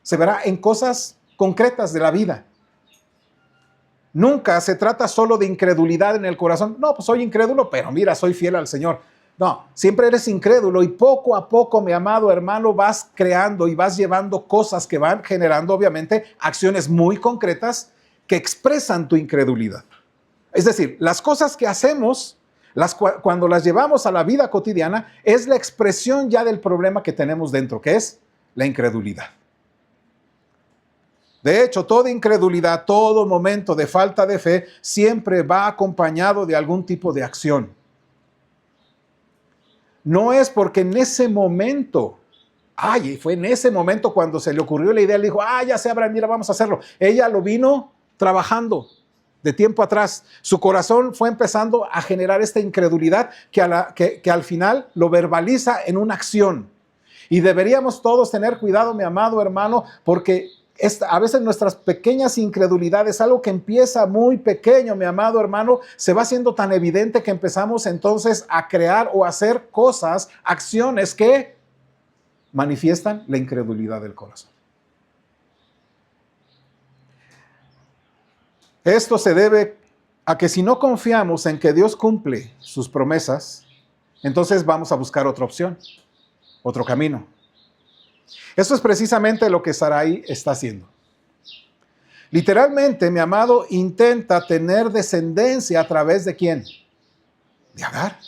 Se verá en cosas concretas de la vida. Nunca se trata solo de incredulidad en el corazón. No, pues soy incrédulo, pero mira, soy fiel al Señor. No, siempre eres incrédulo y poco a poco, mi amado hermano, vas creando y vas llevando cosas que van generando, obviamente, acciones muy concretas que expresan tu incredulidad. Es decir, las cosas que hacemos, cuando las llevamos a la vida cotidiana, es la expresión ya del problema que tenemos dentro, que es la incredulidad. De hecho, toda incredulidad, todo momento de falta de fe, siempre va acompañado de algún tipo de acción. No es porque en ese momento, fue en ese momento cuando se le ocurrió la idea, le dijo, ya sé, Abraham, mira, vamos a hacerlo. Ella lo vino trabajando de tiempo atrás. Su corazón fue empezando a generar esta incredulidad que al final lo verbaliza en una acción. Y deberíamos todos tener cuidado, mi amado hermano, porque a veces nuestras pequeñas incredulidades, algo que empieza muy pequeño, mi amado hermano, se va haciendo tan evidente que empezamos entonces a crear o hacer cosas, acciones que manifiestan la incredulidad del corazón. Esto se debe a que si no confiamos en que Dios cumple sus promesas, entonces vamos a buscar otra opción, otro camino. Eso es precisamente lo que Sarai está haciendo. Literalmente, mi amado, intenta tener descendencia a través de ¿quién? De Agar.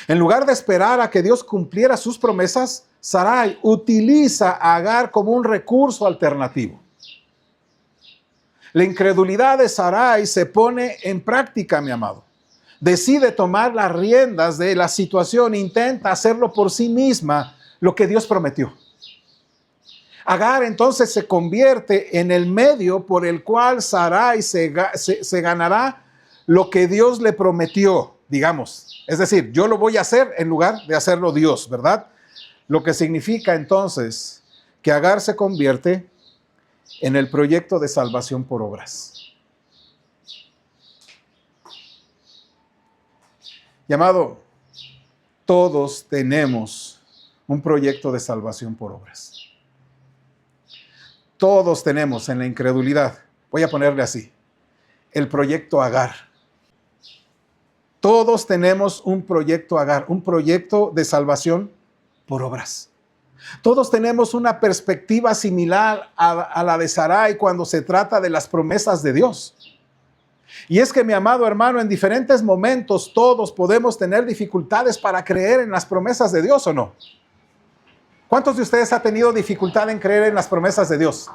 En lugar de esperar a que Dios cumpliera sus promesas, Sarai utiliza a Agar como un recurso alternativo. La incredulidad de Sarai se pone en práctica, mi amado. Decide tomar las riendas de la situación, intenta hacerlo por sí misma, lo que Dios prometió. Agar entonces se convierte en el medio por el cual Sarai se ganará lo que Dios le prometió, digamos. Es decir, yo lo voy a hacer en lugar de hacerlo Dios, ¿verdad? Lo que significa entonces que Agar se convierte en el proyecto de salvación por obras. Llamado, todos tenemos un proyecto de salvación por obras. Todos tenemos en la incredulidad, voy a ponerle así, el proyecto Agar. Todos tenemos un proyecto Agar, un proyecto de salvación por obras. Todos tenemos una perspectiva similar a la de Sarai cuando se trata de las promesas de Dios. Y es que, mi amado hermano, en diferentes momentos todos podemos tener dificultades para creer en las promesas de Dios, ¿o no? ¿Cuántos de ustedes han tenido dificultad en creer en las promesas de Dios?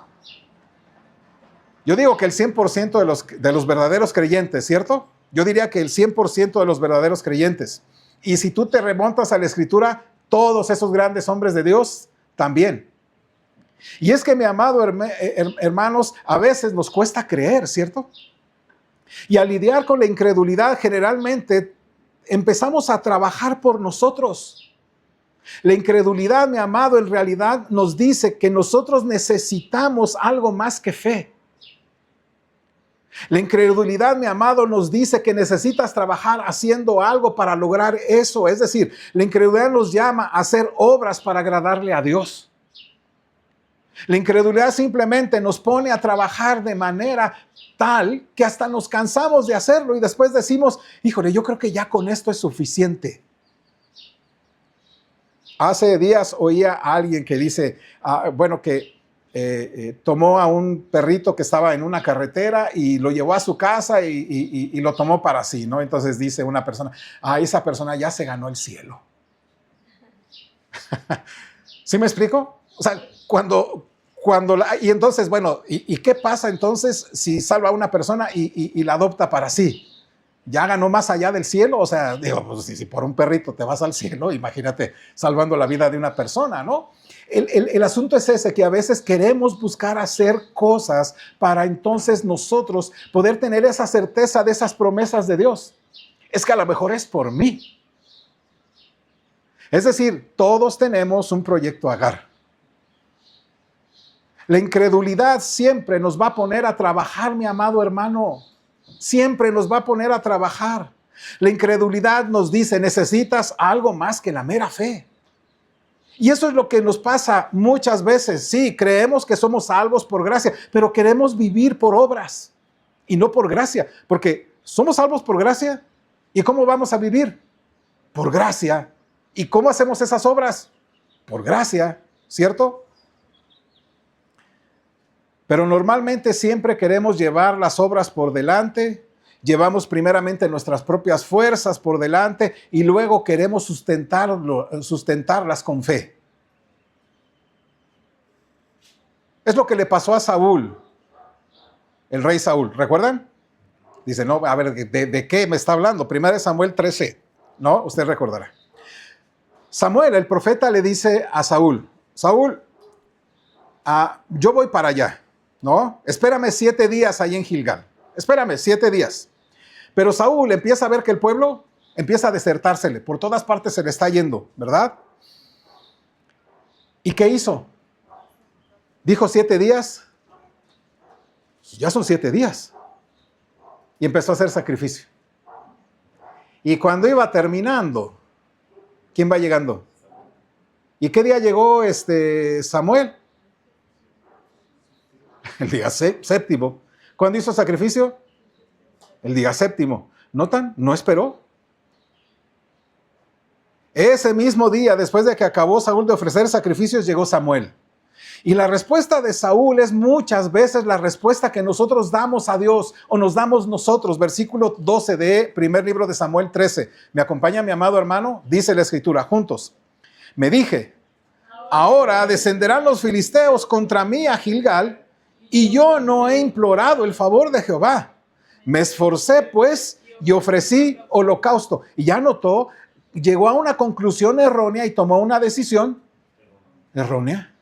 Yo digo que el 100% de los verdaderos creyentes, ¿cierto? Yo diría que el 100% de los verdaderos creyentes. Y si tú te remontas a la Escritura, todos esos grandes hombres de Dios también. Y es que, mi amado hermanos, a veces nos cuesta creer, ¿cierto? Y al lidiar con la incredulidad, generalmente empezamos a trabajar por nosotros. La incredulidad, mi amado, en realidad nos dice que nosotros necesitamos algo más que fe. La incredulidad, mi amado, nos dice que necesitas trabajar haciendo algo para lograr eso. Es decir, la incredulidad nos llama a hacer obras para agradarle a Dios. La incredulidad simplemente nos pone a trabajar de manera tal que hasta nos cansamos de hacerlo y después decimos, híjole, yo creo que ya con esto es suficiente. Hace días oía a alguien que dice, tomó a un perrito que estaba en una carretera y lo llevó a su casa y lo tomó para sí, ¿no? Entonces dice una persona, esa persona ya se ganó el cielo. ¿Sí me explico? O sea, y entonces, bueno, ¿y qué pasa entonces si salva a una persona y la adopta para sí? ¿Ya ganó más allá del cielo? O sea, digo, pues si por un perrito te vas al cielo, imagínate salvando la vida de una persona, ¿no? El asunto es ese, que a veces queremos buscar hacer cosas para entonces nosotros poder tener esa certeza de esas promesas de Dios. Es que a lo mejor es por mí. Es decir, todos tenemos un proyecto Agar. La incredulidad siempre nos va a poner a trabajar, mi amado hermano. Siempre nos va a poner a trabajar. La incredulidad nos dice, necesitas algo más que la mera fe. Y eso es lo que nos pasa muchas veces. Sí, creemos que somos salvos por gracia, pero queremos vivir por obras y no por gracia. Porque somos salvos por gracia. ¿Y cómo vamos a vivir? Por gracia. ¿Y cómo hacemos esas obras? Por gracia, ¿cierto? Pero normalmente siempre queremos llevar las obras por delante, llevamos primeramente nuestras propias fuerzas por delante y luego queremos sustentarlas con fe. Es lo que le pasó a Saúl, el rey Saúl, ¿recuerdan? Dice, no, a ver, ¿de qué me está hablando? 1 Samuel 13, ¿no? Usted recordará. Samuel, el profeta, le dice a Saúl, Saúl, yo voy para allá. ¿No? Espérame 7 días ahí en Gilgal. Espérame 7 días. Pero Saúl empieza a ver que el pueblo empieza a desertársele. Por todas partes se le está yendo, ¿verdad? ¿Y qué hizo? Dijo 7 días. Ya son 7 días. Y empezó a hacer sacrificio. Y cuando iba terminando, ¿quién va llegando? ¿Y qué día llegó Samuel? El día séptimo. ¿Cuándo hizo sacrificio? El día séptimo. ¿Notan? No esperó. Ese mismo día, después de que acabó Saúl de ofrecer sacrificios, llegó Samuel. Y la respuesta de Saúl es muchas veces la respuesta que nosotros damos a Dios o nos damos nosotros. Versículo 12 de primer libro de Samuel 13. ¿Me acompaña, mi amado hermano? Dice la escritura, juntos. Me dije, ahora descenderán los filisteos contra mí a Gilgal, y yo no he implorado el favor de Jehová. Me esforcé, pues, y ofrecí holocausto. Y ya notó, llegó a una conclusión errónea y tomó una decisión errónea.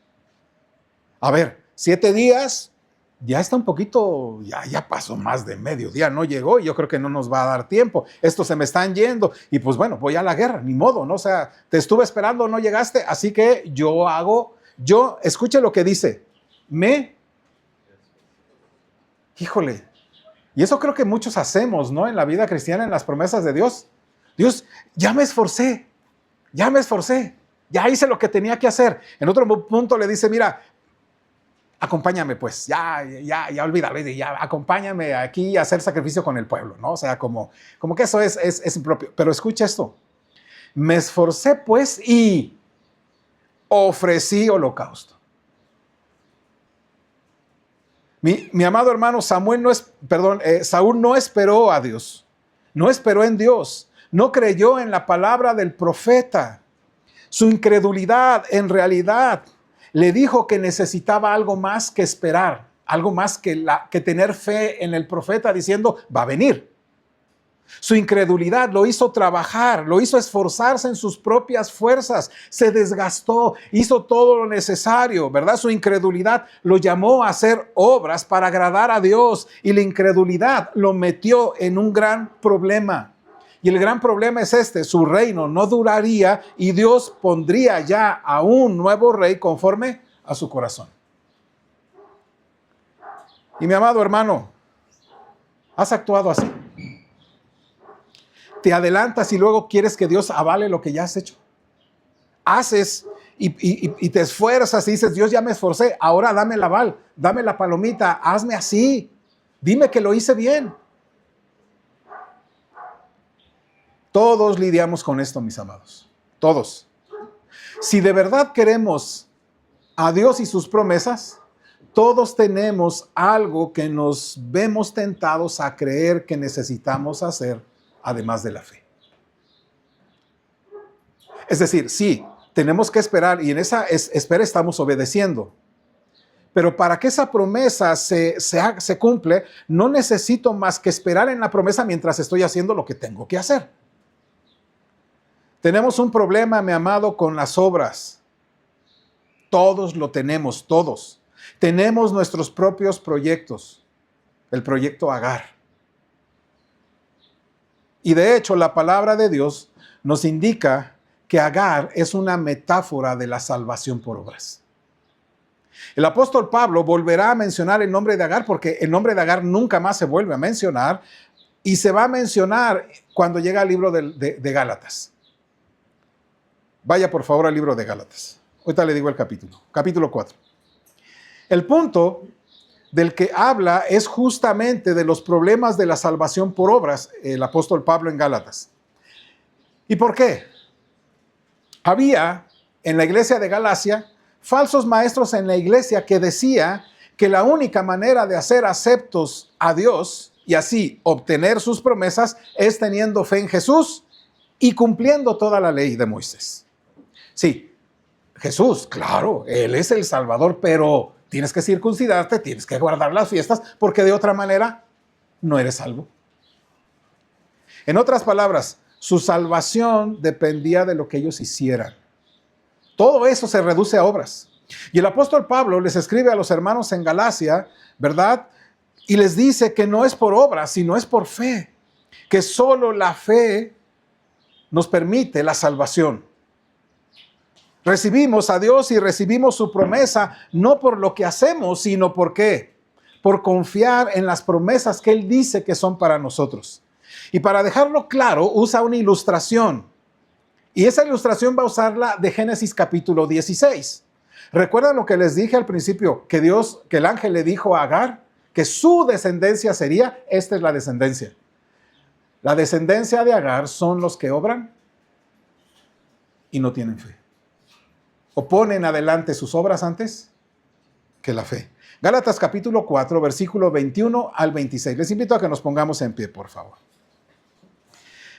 A ver, 7 días, ya está un poquito, ya pasó más de medio día, no llegó, y yo creo que no nos va a dar tiempo. Estos se me están yendo, y pues bueno, voy a la guerra, ni modo, ¿no? O sea, te estuve esperando, no llegaste, así que escuche lo que dice, híjole, y eso creo que muchos hacemos, ¿no? En la vida cristiana, en las promesas de Dios. Dios, ya me esforcé, ya hice lo que tenía que hacer. En otro punto le dice, mira, acompáñame pues, ya olvídalo, ya acompáñame aquí a hacer sacrificio con el pueblo, ¿no? O sea, como que eso es impropio. Pero escucha esto, me esforcé pues y ofrecí holocausto. Mi amado hermano, Saúl no esperó a Dios, no esperó en Dios, no creyó en la palabra del profeta. Su incredulidad en realidad le dijo que necesitaba algo más que esperar, algo más que tener fe en el profeta diciendo, va a venir. Su incredulidad lo hizo trabajar, lo hizo esforzarse en sus propias fuerzas, se desgastó, hizo todo lo necesario, ¿verdad? Su incredulidad lo llamó a hacer obras para agradar a Dios y la incredulidad lo metió en un gran problema. Y el gran problema es este: su reino no duraría y Dios pondría ya a un nuevo rey conforme a su corazón. Y mi amado hermano, ¿has actuado así? ¿Te adelantas y luego quieres que Dios avale lo que ya has hecho? Haces y te esfuerzas y dices, Dios, ya me esforcé, ahora dame el aval, dame la palomita, hazme así, dime que lo hice bien. Todos lidiamos con esto, mis amados, todos. Si de verdad queremos a Dios y sus promesas, todos tenemos algo que nos vemos tentados a creer que necesitamos hacer, además de la fe. Es decir, sí, tenemos que esperar y en esa espera estamos obedeciendo. Pero para que esa promesa se cumple, no necesito más que esperar en la promesa mientras estoy haciendo lo que tengo que hacer. Tenemos un problema, mi amado, con las obras. Todos lo tenemos, todos. Tenemos nuestros propios proyectos. El proyecto Agar. Y de hecho, la palabra de Dios nos indica que Agar es una metáfora de la salvación por obras. El apóstol Pablo volverá a mencionar el nombre de Agar porque el nombre de Agar nunca más se vuelve a mencionar y se va a mencionar cuando llega al libro de Gálatas. Vaya por favor al libro de Gálatas. Ahorita le digo el capítulo 4. El punto del que habla es justamente de los problemas de la salvación por obras, el apóstol Pablo en Gálatas. ¿Y por qué? Había en la iglesia de Galacia falsos maestros en la iglesia que decía que la única manera de hacer aceptos a Dios y así obtener sus promesas es teniendo fe en Jesús y cumpliendo toda la ley de Moisés. Sí, Jesús, claro, Él es el Salvador, pero tienes que circuncidarte, tienes que guardar las fiestas, porque de otra manera no eres salvo. En otras palabras, su salvación dependía de lo que ellos hicieran. Todo eso se reduce a obras. Y el apóstol Pablo les escribe a los hermanos en Galacia, ¿verdad? Y les dice que no es por obras, sino es por fe. Que solo la fe nos permite la salvación. Recibimos a Dios y recibimos su promesa no por lo que hacemos, sino ¿por qué? Por confiar en las promesas que Él dice que son para nosotros. Y para dejarlo claro, usa una ilustración. Y esa ilustración va a usarla de Génesis capítulo 16. ¿Recuerdan lo que les dije al principio? Que el ángel le dijo a Agar que su descendencia sería, esta es la descendencia. La descendencia de Agar son los que obran y no tienen fe. O ponen adelante sus obras antes que la fe. Gálatas capítulo 4, versículo 21 al 26. Les invito a que nos pongamos en pie, por favor.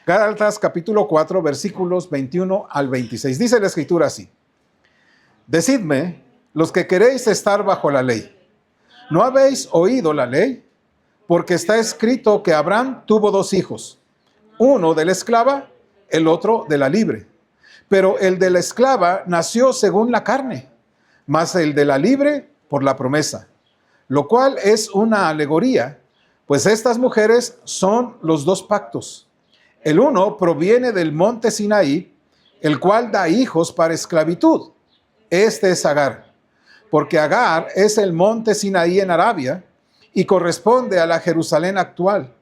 Gálatas capítulo 4, versículos 21 al 26. Dice la escritura así: Decidme, los que queréis estar bajo la ley, ¿no habéis oído la ley? Porque está escrito que Abraham tuvo 2 hijos, uno de la esclava, el otro de la libre. Pero el de la esclava nació según la carne, mas el de la libre por la promesa, lo cual es una alegoría, pues estas mujeres son los 2 pactos. El uno proviene del monte Sinaí, el cual da hijos para esclavitud. Este es Agar, porque Agar es el monte Sinaí en Arabia y corresponde a la Jerusalén actual,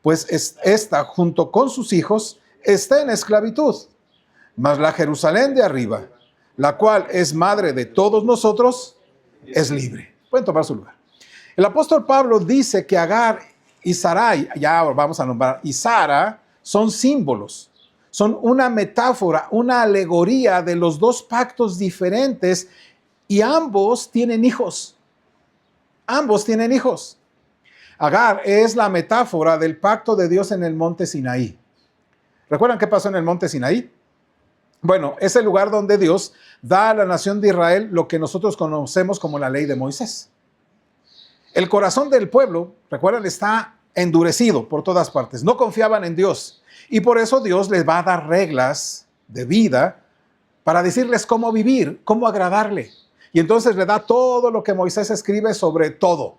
pues esta junto con sus hijos está en esclavitud. Mas la Jerusalén de arriba, la cual es madre de todos nosotros, es libre. Pueden tomar su lugar. El apóstol Pablo dice que Agar y Sarai, ya vamos a nombrar, y Sara son símbolos, son una metáfora, una alegoría de los 2 pactos diferentes y ambos tienen hijos. Ambos tienen hijos. Agar es la metáfora del pacto de Dios en el monte Sinaí. ¿Recuerdan qué pasó en el monte Sinaí? Bueno, es el lugar donde Dios da a la nación de Israel lo que nosotros conocemos como la ley de Moisés. El corazón del pueblo, recuerdan, está endurecido por todas partes. No confiaban en Dios. Y por eso Dios les va a dar reglas de vida para decirles cómo vivir, cómo agradarle. Y entonces le da todo lo que Moisés escribe sobre todo.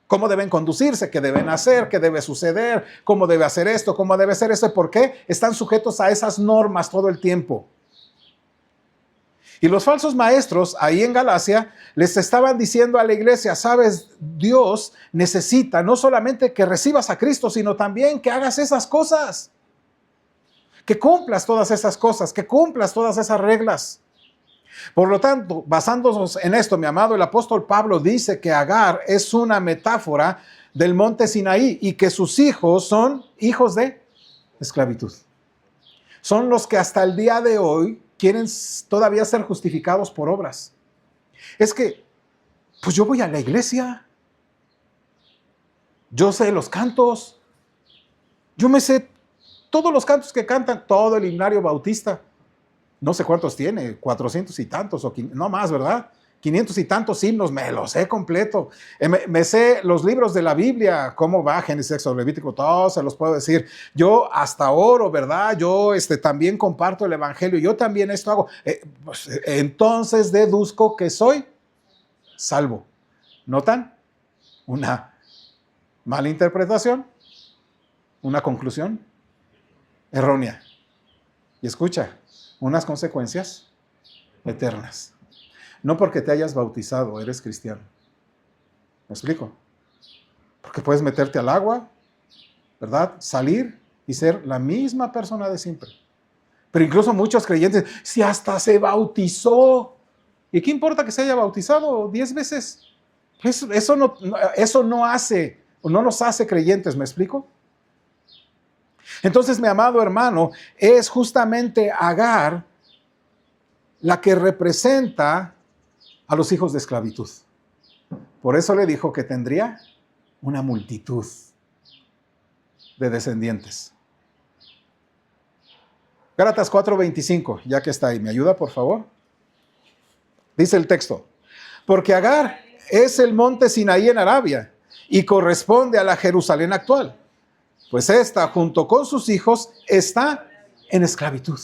Cómo deben conducirse, qué deben hacer, qué debe suceder, cómo debe hacer esto, cómo debe hacer eso. ¿Por qué? Están sujetos a esas normas todo el tiempo. Y los falsos maestros ahí en Galacia les estaban diciendo a la iglesia, sabes, Dios necesita no solamente que recibas a Cristo, sino también que hagas esas cosas. Que cumplas todas esas cosas, que cumplas todas esas reglas. Por lo tanto, basándonos en esto, mi amado, el apóstol Pablo dice que Agar es una metáfora del monte Sinaí y que sus hijos son hijos de esclavitud. Son los que hasta el día de hoy quieren todavía ser justificados por obras. Es que, pues yo voy a la iglesia, yo sé los cantos, yo me sé todos los cantos que cantan, todo el himnario bautista. No sé cuántos tiene, 400 y tantos, o no más, ¿verdad? 500 y tantos himnos, me los sé completo. Me sé los libros de la Biblia, cómo va Génesis, Éxodo, Levítico, todos se los puedo decir. Yo hasta oro, ¿verdad? Yo también comparto el evangelio, yo también esto hago. Pues, entonces deduzco que soy salvo. ¿Notan? Una mala interpretación, una conclusión errónea. Y escucha, unas consecuencias eternas. No porque te hayas bautizado eres cristiano. ¿Me explico? Porque puedes meterte al agua, ¿verdad? Salir y ser la misma persona de siempre. Pero incluso muchos creyentes, si hasta se bautizó, ¿y qué importa que se haya bautizado 10 veces? Eso no hace, o no nos hace creyentes, ¿me explico? Entonces, mi amado hermano, es justamente Agar la que representa a los hijos de esclavitud. Por eso le dijo que tendría una multitud de descendientes. Gálatas 4:25, ya que está ahí, ¿me ayuda, por favor? Dice el texto, porque Agar es el monte Sinaí en Arabia y corresponde a la Jerusalén actual. Pues esta, junto con sus hijos, está en esclavitud.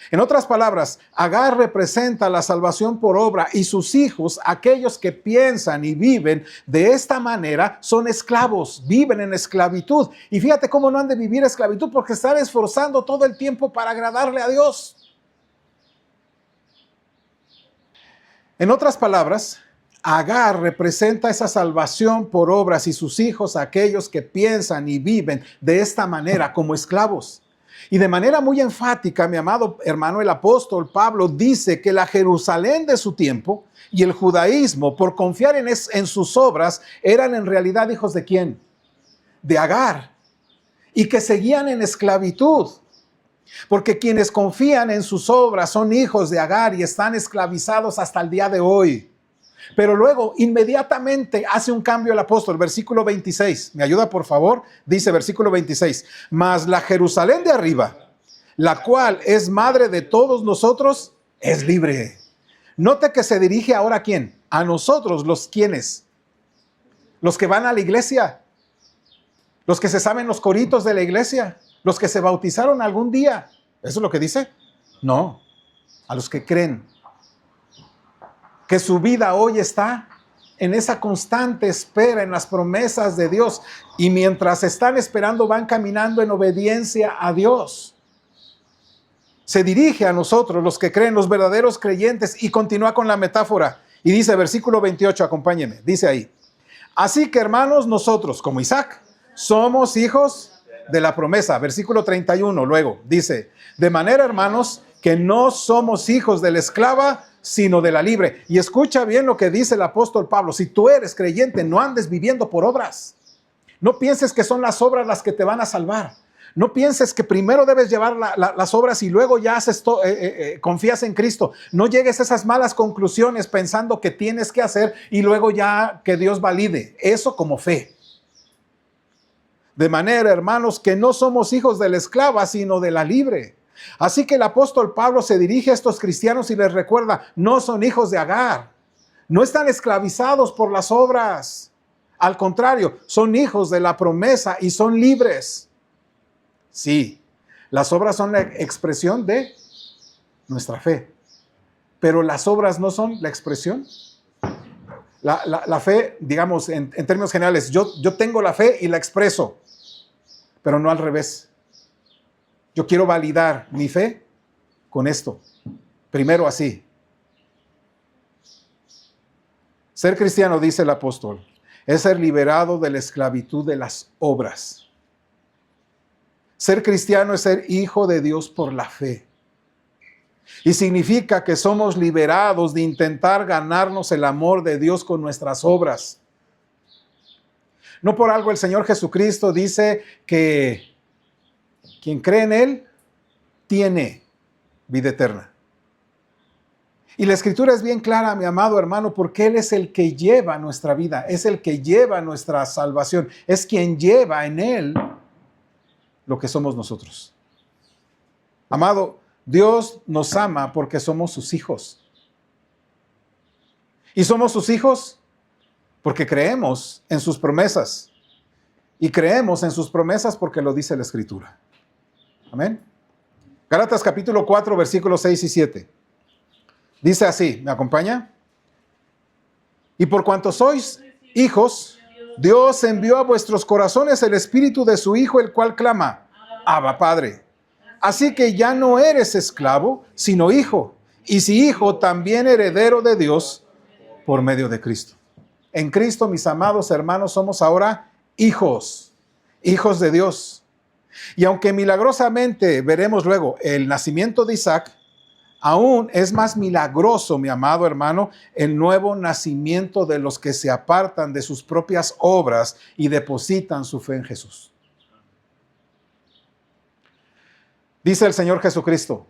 En otras palabras, Agar representa la salvación por obra y sus hijos, aquellos que piensan y viven de esta manera, son esclavos, viven en esclavitud. Y fíjate cómo no han de vivir esclavitud, porque están esforzando todo el tiempo para agradarle a Dios. En otras palabras, Agar representa esa salvación por obras y sus hijos, aquellos que piensan y viven de esta manera como esclavos. Y de manera muy enfática, mi amado hermano, el apóstol Pablo dice que la Jerusalén de su tiempo y el judaísmo, por confiar en sus obras, eran en realidad hijos ¿de quién? De Agar. Y que seguían en esclavitud. Porque quienes confían en sus obras son hijos de Agar y están esclavizados hasta el día de hoy. Pero luego, inmediatamente hace un cambio el apóstol, versículo 26. ¿Me ayuda, por favor? Dice versículo 26. Mas la Jerusalén de arriba, la cual es madre de todos nosotros, es libre. Note que se dirige ahora ¿a quién? A nosotros, los quienes. Los que van a la iglesia. Los que se saben los coritos de la iglesia. Los que se bautizaron algún día. ¿Eso es lo que dice? No. A los que creen que su vida hoy está en esa constante espera, en las promesas de Dios. Y mientras están esperando, van caminando en obediencia a Dios. Se dirige a nosotros, los que creen, los verdaderos creyentes, y continúa con la metáfora. Y dice, versículo 28, acompáñeme, dice ahí. Así que, hermanos, nosotros, como Isaac, somos hijos de la promesa. Versículo 31, luego, dice, de manera, hermanos, que no somos hijos de la esclava, sino de la libre. Y escucha bien lo que dice el apóstol Pablo. Si tú eres creyente, no andes viviendo por obras. No pienses que son las obras las que te van a salvar. No pienses que primero debes llevar las obras y luego ya confías en Cristo. No llegues a esas malas conclusiones pensando que tienes que hacer y luego ya que Dios valide. Eso como fe. De manera, hermanos, que no somos hijos de la esclava, sino de la libre. Así que el apóstol Pablo se dirige a estos cristianos y les recuerda, no son hijos de Agar, no están esclavizados por las obras. Al contrario, son hijos de la promesa y son libres. Sí, las obras son la expresión de nuestra fe, pero las obras no son la expresión. La fe, digamos, en términos generales, yo tengo la fe y la expreso, pero no al revés. Yo quiero validar mi fe con esto. Primero así. Ser cristiano, dice el apóstol, es ser liberado de la esclavitud de las obras. Ser cristiano es ser hijo de Dios por la fe. Y significa que somos liberados de intentar ganarnos el amor de Dios con nuestras obras. No por algo el Señor Jesucristo dice que quien cree en Él tiene vida eterna. Y la Escritura es bien clara, mi amado hermano, porque Él es el que lleva nuestra vida, es el que lleva nuestra salvación, es quien lleva en Él lo que somos nosotros. Amado, Dios nos ama porque somos sus hijos. Y somos sus hijos porque creemos en sus promesas. Y creemos en sus promesas porque lo dice la Escritura. Amén. Gálatas capítulo 4, versículos 6 y 7. Dice así, ¿me acompaña? Y por cuanto sois hijos, Dios envió a vuestros corazones el espíritu de su Hijo, el cual clama, Abba, Padre. Así que ya no eres esclavo, sino hijo. Y si hijo, también heredero de Dios por medio de Cristo. En Cristo, mis amados hermanos, somos ahora hijos, hijos de Dios. Y aunque milagrosamente veremos luego el nacimiento de Isaac, aún es más milagroso, mi amado hermano, el nuevo nacimiento de los que se apartan de sus propias obras y depositan su fe en Jesús. Dice el Señor Jesucristo,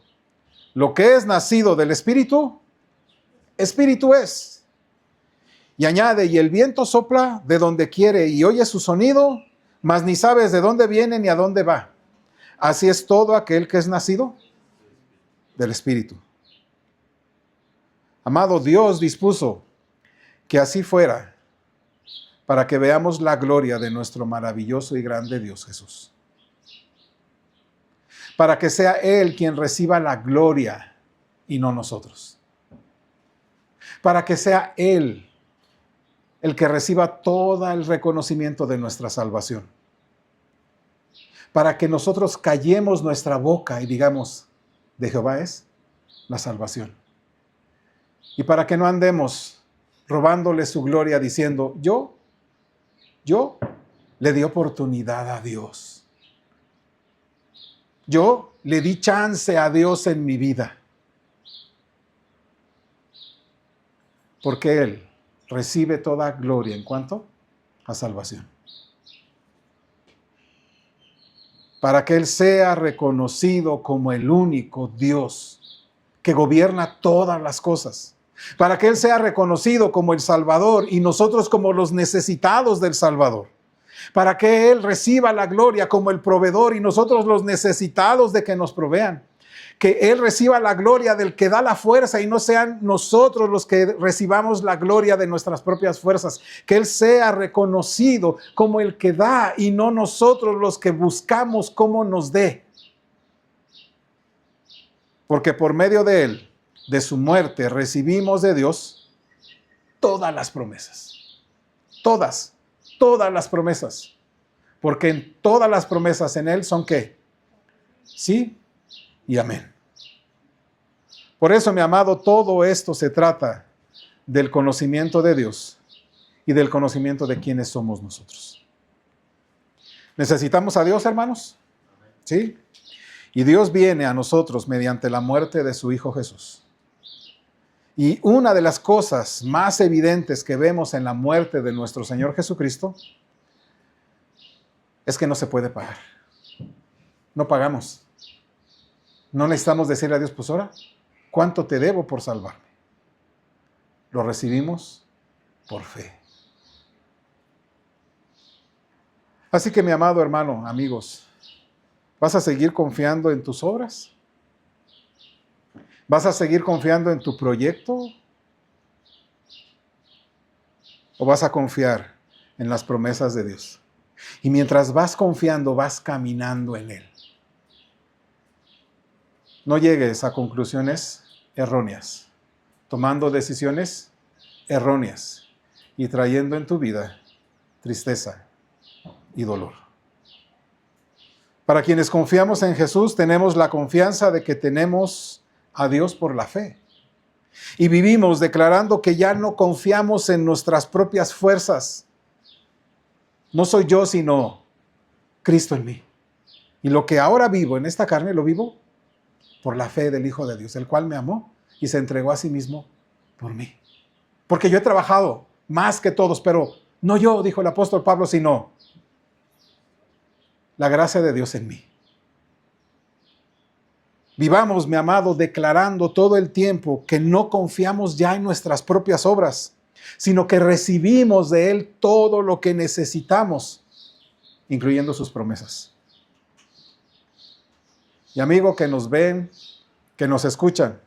lo que es nacido del Espíritu, Espíritu es. Y añade, y el viento sopla de donde quiere y oye su sonido, mas ni sabes de dónde viene ni a dónde va. Así es todo aquel que es nacido del Espíritu. Amado, Dios dispuso que así fuera para que veamos la gloria de nuestro maravilloso y grande Dios Jesús. Para que sea Él quien reciba la gloria y no nosotros. Para que sea Él el que reciba todo el reconocimiento de nuestra salvación. Para que nosotros callemos nuestra boca y digamos, de Jehová es la salvación. Y para que no andemos robándole su gloria diciendo, yo le di oportunidad a Dios. Yo le di chance a Dios en mi vida. Porque Él recibe toda gloria en cuanto a salvación. Para que Él sea reconocido como el único Dios que gobierna todas las cosas. Para que Él sea reconocido como el Salvador y nosotros como los necesitados del Salvador. Para que Él reciba la gloria como el proveedor y nosotros los necesitados de que nos provean. Que Él reciba la gloria del que da la fuerza y no sean nosotros los que recibamos la gloria de nuestras propias fuerzas. Que Él sea reconocido como el que da y no nosotros los que buscamos cómo nos dé. Porque por medio de Él, de su muerte, recibimos de Dios todas las promesas. Todas las promesas. Porque en todas las promesas en Él son ¿qué? Sí y amén. Por eso, mi amado, todo esto se trata del conocimiento de Dios y del conocimiento de quiénes somos nosotros. ¿Necesitamos a Dios, hermanos? ¿Sí? Y Dios viene a nosotros mediante la muerte de su Hijo Jesús. Y una de las cosas más evidentes que vemos en la muerte de nuestro Señor Jesucristo es que no se puede pagar. No pagamos. No necesitamos decirle a Dios, pues ahora, ¿cuánto te debo por salvarme? Lo recibimos por fe. Así que mi amado hermano, amigos, ¿vas a seguir confiando en tus obras? ¿Vas a seguir confiando en tu proyecto? ¿O vas a confiar en las promesas de Dios? Y mientras vas confiando, vas caminando en Él. No llegues a conclusiones erróneas, tomando decisiones erróneas y trayendo en tu vida tristeza y dolor. Para quienes confiamos en Jesús, tenemos la confianza de que tenemos a Dios por la fe. Y vivimos declarando que ya no confiamos en nuestras propias fuerzas. No soy yo, sino Cristo en mí. Y lo que ahora vivo en esta carne, lo vivo por la fe del Hijo de Dios, el cual me amó y se entregó a sí mismo por mí. Porque yo he trabajado más que todos, pero no yo, dijo el apóstol Pablo, sino la gracia de Dios en mí. Vivamos, mi amado, declarando todo el tiempo que no confiamos ya en nuestras propias obras, sino que recibimos de Él todo lo que necesitamos, incluyendo sus promesas. Y amigo que nos ven, que nos escuchan,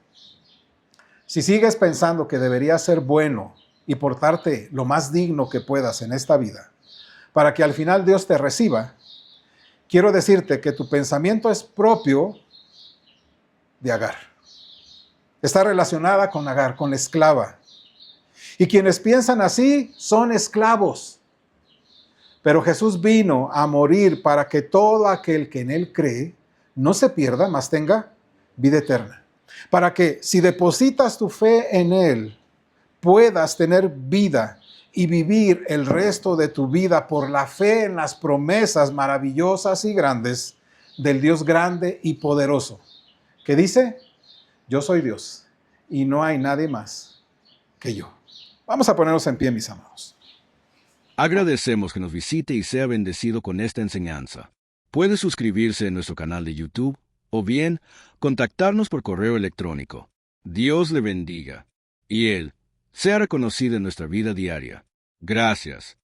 si sigues pensando que deberías ser bueno y portarte lo más digno que puedas en esta vida, para que al final Dios te reciba, quiero decirte que tu pensamiento es propio de Agar. Está relacionada con Agar, con la esclava. Y quienes piensan así son esclavos. Pero Jesús vino a morir para que todo aquel que en Él cree no se pierda, mas tenga vida eterna. Para que si depositas tu fe en Él, puedas tener vida y vivir el resto de tu vida por la fe en las promesas maravillosas y grandes del Dios grande y poderoso, que dice: yo soy Dios y no hay nadie más que yo. Vamos a ponernos en pie, mis amados. Agradecemos que nos visite y sea bendecido con esta enseñanza. Puede suscribirse en nuestro canal de YouTube o bien contactarnos por correo electrónico. Dios le bendiga y Él sea reconocido en nuestra vida diaria. Gracias